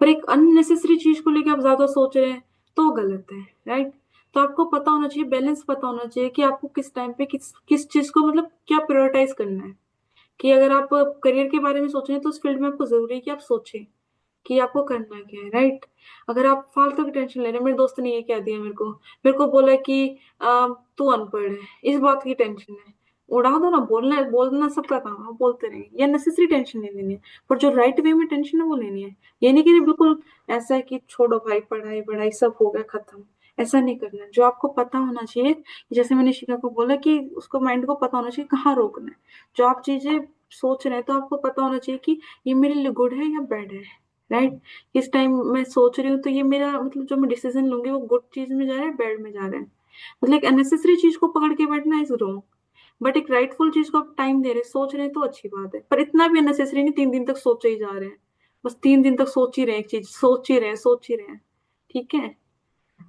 पर एक अननेसेसरी चीज को लेकर आप ज्यादा सोच रहे हैं तो गलत है, राइट। तो आपको पता होना चाहिए, बैलेंस पता होना चाहिए कि आपको किस टाइम पे किस किस चीज को मतलब क्या प्रायोरिटाइज करना है। कि अगर आप करियर के बारे में सोच रहे हैं तो उस फील्ड में आपको जरूरी है कि आप सोचें कि आपको करना क्या है, राइट। अगर आप फालतू की टेंशन ले रहे हैं, मेरे दोस्त ने ये कह दिया मेरे को बोला कि तू अनपढ़ है, इस बात की टेंशन है, उड़ा दो ना, बोलना बोलना सबका काम है, आप बोलते रहेंगे, या नेसेसरी टेंशन नहीं लेनी है। पर जो राइट वे में टेंशन है वो लेनी है। ये नहीं कि बिल्कुल ऐसा है कि छोड़ो भाई, पढ़ाई पढ़ाई सब हो गया खत्म, ऐसा नहीं करना है। जो आपको पता होना चाहिए, जैसे मैंने शिखा को बोला कि उसको माइंड को पता होना चाहिए कहाँ रोकना है। जो आप चीजें सोच रहे हैं तो आपको पता होना चाहिए कि ये मेरे लिए गुड है या बैड है, राइट। इस टाइम मैं सोच रही हूँ तो ये मेरा मतलब जो मैं डिसीजन लूंगी वो गुड चीज में जा रहा है, बैड में जा रहा है। मतलब एक अननेसेसरी चीज को पकड़ के बैठना इज रॉन्ग। बट एक राइटफुल चीज को आप टाइम दे रहे हैं, सोच रहे हैं तो अच्छी बात है। पर इतना भी अननेसेसरी नहीं, 3 दिन तक सोचे ही जा रहे हैं, बस 3 दिन तक सोच ही रहे हैं, एक चीज सोच ही रहे हैं, सोच ही रहे हैं, ठीक है।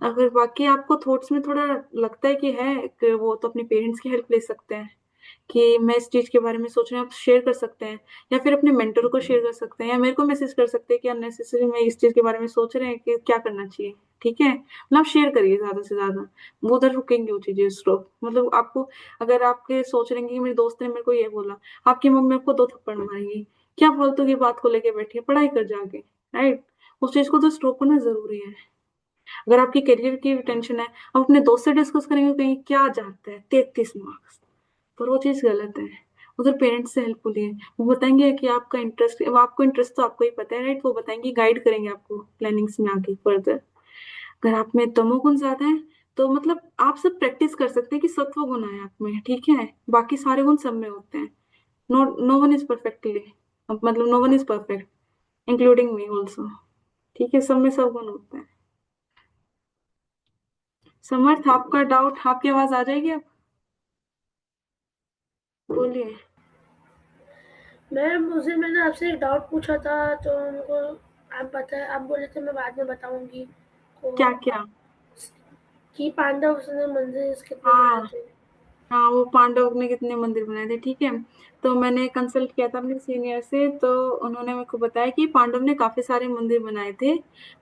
अगर बाकी आपको थॉट्स में थोड़ा लगता है कि वो तो अपने पेरेंट्स की हेल्प ले सकते हैं कि मैं इस चीज के बारे में सोच रहे हैं, आप शेयर कर सकते हैं। या फिर अपने मेंटर को शेयर कर सकते हैं, या मेरे को मैसेज कर सकते हैं कि अननेसेसरी मैं इस चीज के बारे में सोच रहे हैं कि क्या करना चाहिए, ठीक है। मतलब आप शेयर करिए ज्यादा से ज्यादा, वो उधर रुकेंगे वो चीजें स्टॉप। मतलब आपको, अगर आपके सोच रहे हैं कि मेरे दोस्त ने मेरे को ये बोला, आपकी मम्मी आपको 2 थप्पड़ मारेंगी, क्या फालतू की बात को लेके बैठी है, पढ़ाई कर जाके, राइट। उस चीज को तो स्टॉप करना जरूरी है। अगर आपकी करियर की टेंशन है, आप अपने दोस्त से डिस्कस करेंगे कहीं क्या जाता है 33 मार्क्स, पर वो चीज गलत है। उधर पेरेंट्स से हेल्प लिए, वो बताएंगे कि आपका इंटरेस्ट, आपको इंटरेस्ट तो आपको ही पता है, राइट। वो बताएंगे, गाइड करेंगे आपको प्लानिंग्स में आगे फर्दर। अगर आप में तमोगुण ज्यादा है तो मतलब आप सब प्रैक्टिस कर सकते हैं कि सत्व गुण है आप में, ठीक है। बाकी सारे गुण सब में होते हैं। No, no one is perfectly, मतलब no one is perfect including me also, ठीक है। सब में सब गुण होते हैं। समर्थ, आपका डाउट, आपकी आवाज आ जाएगी अब, बोलिए। मैम उसे मैंने आपसे एक डाउट पूछा था तो उनको आप बताए, आप बोले थे मैं बाद में बताऊंगी तो, क्या क्या? कि पांडव ने मंदिर कितने बनाए हाँ, थे। हाँ, वो पांडव ने कितने मंदिर बनाए थे, ठीक है। तो मैंने कंसल्ट किया था अपने सीनियर से, तो उन्होंने मेरे को बताया कि पांडव ने काफी सारे मंदिर बनाए थे।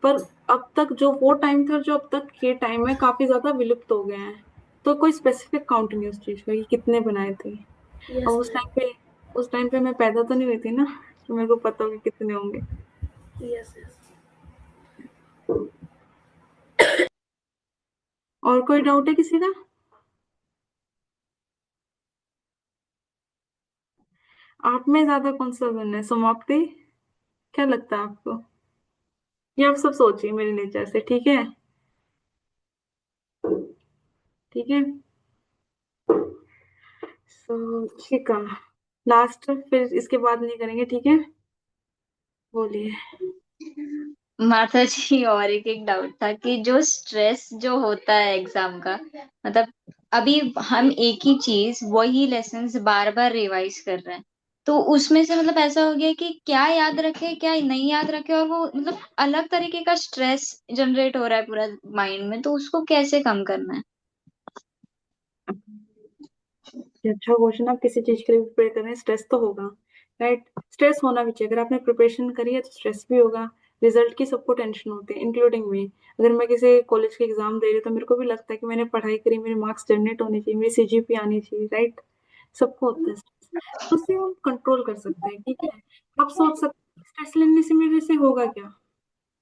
पर अब तक जो वो टाइम था, जो अब तक ये टाइम है, काफी ज्यादा विलुप्त हो गए हैं। तो कोई स्पेसिफिक काउंट नहीं उस चीज का कि कितने बनाए थे। और यस मैम। उस टाइम पे मैं पैदा तो नहीं हुई थी ना, तो मेरे को पता होगा कितने होंगे। Yes yes. और कोई डाउट है किसी का? आप में ज्यादा कौन सा गुण है, समाप्ति? क्या लगता है आपको? ये आप सब सोचिए मेरे नेचर से, ठीक है, ठीक है। सो ठीक है, लास्ट फिर इसके बाद नहीं करेंगे, ठीक है। बोलिए। माता जी, और एक डाउट था कि जो स्ट्रेस जो होता है एग्जाम का, मतलब अभी हम एक ही चीज वही लेसन्स बार बार रिवाइज कर रहे हैं, तो उसमें से मतलब ऐसा हो गया कि क्या याद रखे क्या नहीं याद रखे, और वो मतलब अलग तरीके का स्ट्रेस जनरेट हो रहा है पूरा माइंड में, तो उसको कैसे कम करना है। ये अच्छा क्वेश्चन। आप किसी चीज के लिए प्रिपेयर कर रहे हैं, स्ट्रेस तो होगा, राइट। स्ट्रेस होना भी चाहिए, अगर आपने प्रिपरेशन करी है तो स्ट्रेस भी होगा। रिजल्ट की सबको टेंशन होती है, इंक्लूडिंग मी। अगर मैं किसी कॉलेज के एग्जाम दे रही हूँ तो मेरे को भी लगता है कि मैंने पढ़ाई करी, मेरे मार्क्स जनरेट होने चाहिए, मेरी सीजीपी आनी चाहिए, राइट। सबको होता है स्ट्रेस, तो उसे हम कंट्रोल कर सकते हैं, ठीक है। आप सोच सकते हैं स्ट्रेस लेने से मेरे से होगा क्या,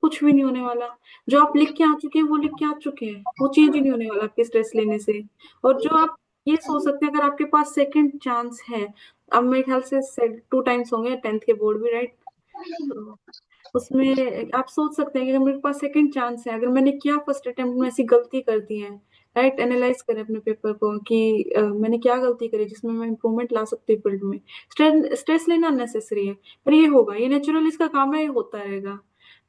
कुछ भी नहीं होने वाला। जो आप लिख के आ चुके हैं वो लिख के आ चुके हैं, वो चेंज ही नहीं होने वाला आपके स्ट्रेस लेने से। और जो आप ये सोच सकते हैं, अगर आपके पास सेकंड चांस है, अब मेरे ख्याल से 2 टाइम्स होंगे 10th के बोर्ड भी, राइट। तो उसमें आप सोच सकते हैं कि अगर मेरे पास सेकंड चांस है, अगर मैंने क्या फर्स्ट अटेम्प्ट में ऐसी गलती कर दी है, राइट। एनालाइज करें अपने पेपर को कि मैंने क्या गलती करी जिसमें मैं इंप्रूवमेंट ला सकती हूँ फील्ड में। स्ट्रेस लेना नेसेसरी है, पर ये होगा, ये नेचुरल, इसका काम है, ये होता रहेगा।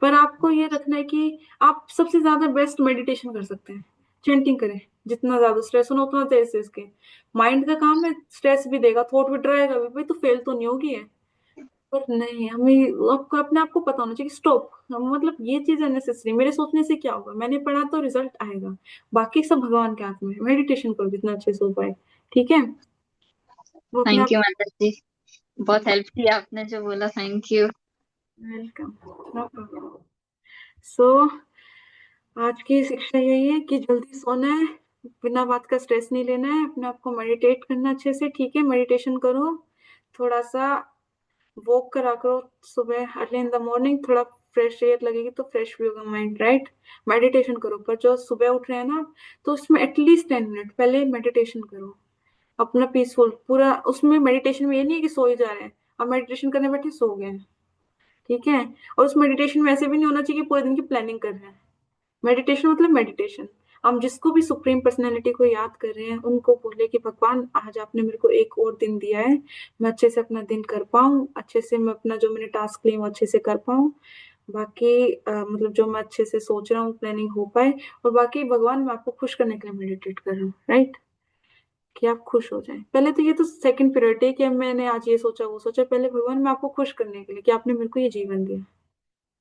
पर आपको ये रखना है कि आप सबसे ज्यादा बेस्ट मेडिटेशन कर सकते हैं, चैंटिंग करें। जितना ज्यादा स्ट्रेस होना उतना देर से इसके, माइंड का काम है, स्ट्रेस भी देगा, थॉट भी डराएगा भी, भाई तो फेल तो नहीं होगी है, पर नहीं, हमें आपको अपने आप को पता होना चाहिए कि स्टॉप, मतलब ये चीज अननेसेसरी, मेरे सोचने से क्या होगा, मैंने पढ़ा तो रिजल्ट आएगा, बाकी सब भगवान के हाथ में है। मेडिटेशन करो जितना अच्छे से हो पाए, ठीक है। वो अपने थैंक आप। यू माता जी, बहुत हेल्प किया आपने जो बोला, thank you. Welcome, no problem. So आज की शिक्षा यही है कि जल्दी सोना है, बिना बात का स्ट्रेस नहीं लेना है, अपने आप को मेडिटेट करना अच्छे से, ठीक है। मेडिटेशन करो, थोड़ा सा वॉक करा करो सुबह अर्ली इन द मॉर्निंग, थोड़ा फ्रेश एयर लगेगी तो फ्रेश भी होगा माइंड, राइट। मेडिटेशन करो, पर जो सुबह उठ रहे हैं ना, तो उसमें एटलीस्ट 10 मिनट पहले मेडिटेशन करो, अपना पीसफुल पूरा। उसमें मेडिटेशन में ये नहीं है कि सो ही जा रहे हैं, अब मेडिटेशन करने बैठे सो गए हैं, ठीक है। और उस मेडिटेशन में ऐसे भी नहीं होना चाहिए कि पूरे दिन की प्लानिंग कर रहे हैं। मेडिटेशन मतलब मेडिटेशन, हम जिसको भी सुप्रीम पर्सनैलिटी को याद कर रहे हैं उनको बोले कि भगवान आज आपने मेरे को एक और दिन दिया है, मैं अच्छे से अपना दिन कर पाऊँ, अच्छे से मैं अपना जो मैंने टास्क लिए वो अच्छे से कर पाऊँ, बाकी मतलब जो मैं अच्छे से सोच रहा हूँ प्लानिंग हो पाए, और बाकी भगवान मैं आपको खुश करने के लिए मेडिटेट कर रहा हूँ, राइट। कि आप खुश हो जाएं, पहले तो ये तो सेकंड प्रायोरिटी है कि मैंने आज ये सोचा वो सोचा, पहले भगवान मैं आपको खुश करने के लिए कि आपने मेरे को ये जीवन दिया,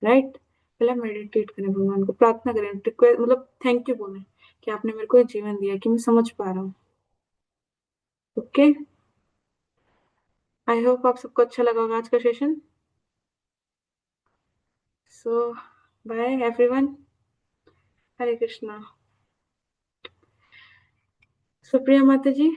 राइट। पहले मेडिटेट करें, भगवान को प्रार्थना करें, रिक्वेस्ट मतलब थैंक यू बोलें कि आपने मेरे को ये जीवन दिया कि मैं समझ पा रहा हूँ, ओके। आई होप आप सबको अच्छा लगा होगा आज का सेशन। सो बाय एवरीवन, हरे कृष्णा। सुप्रिया माता जी।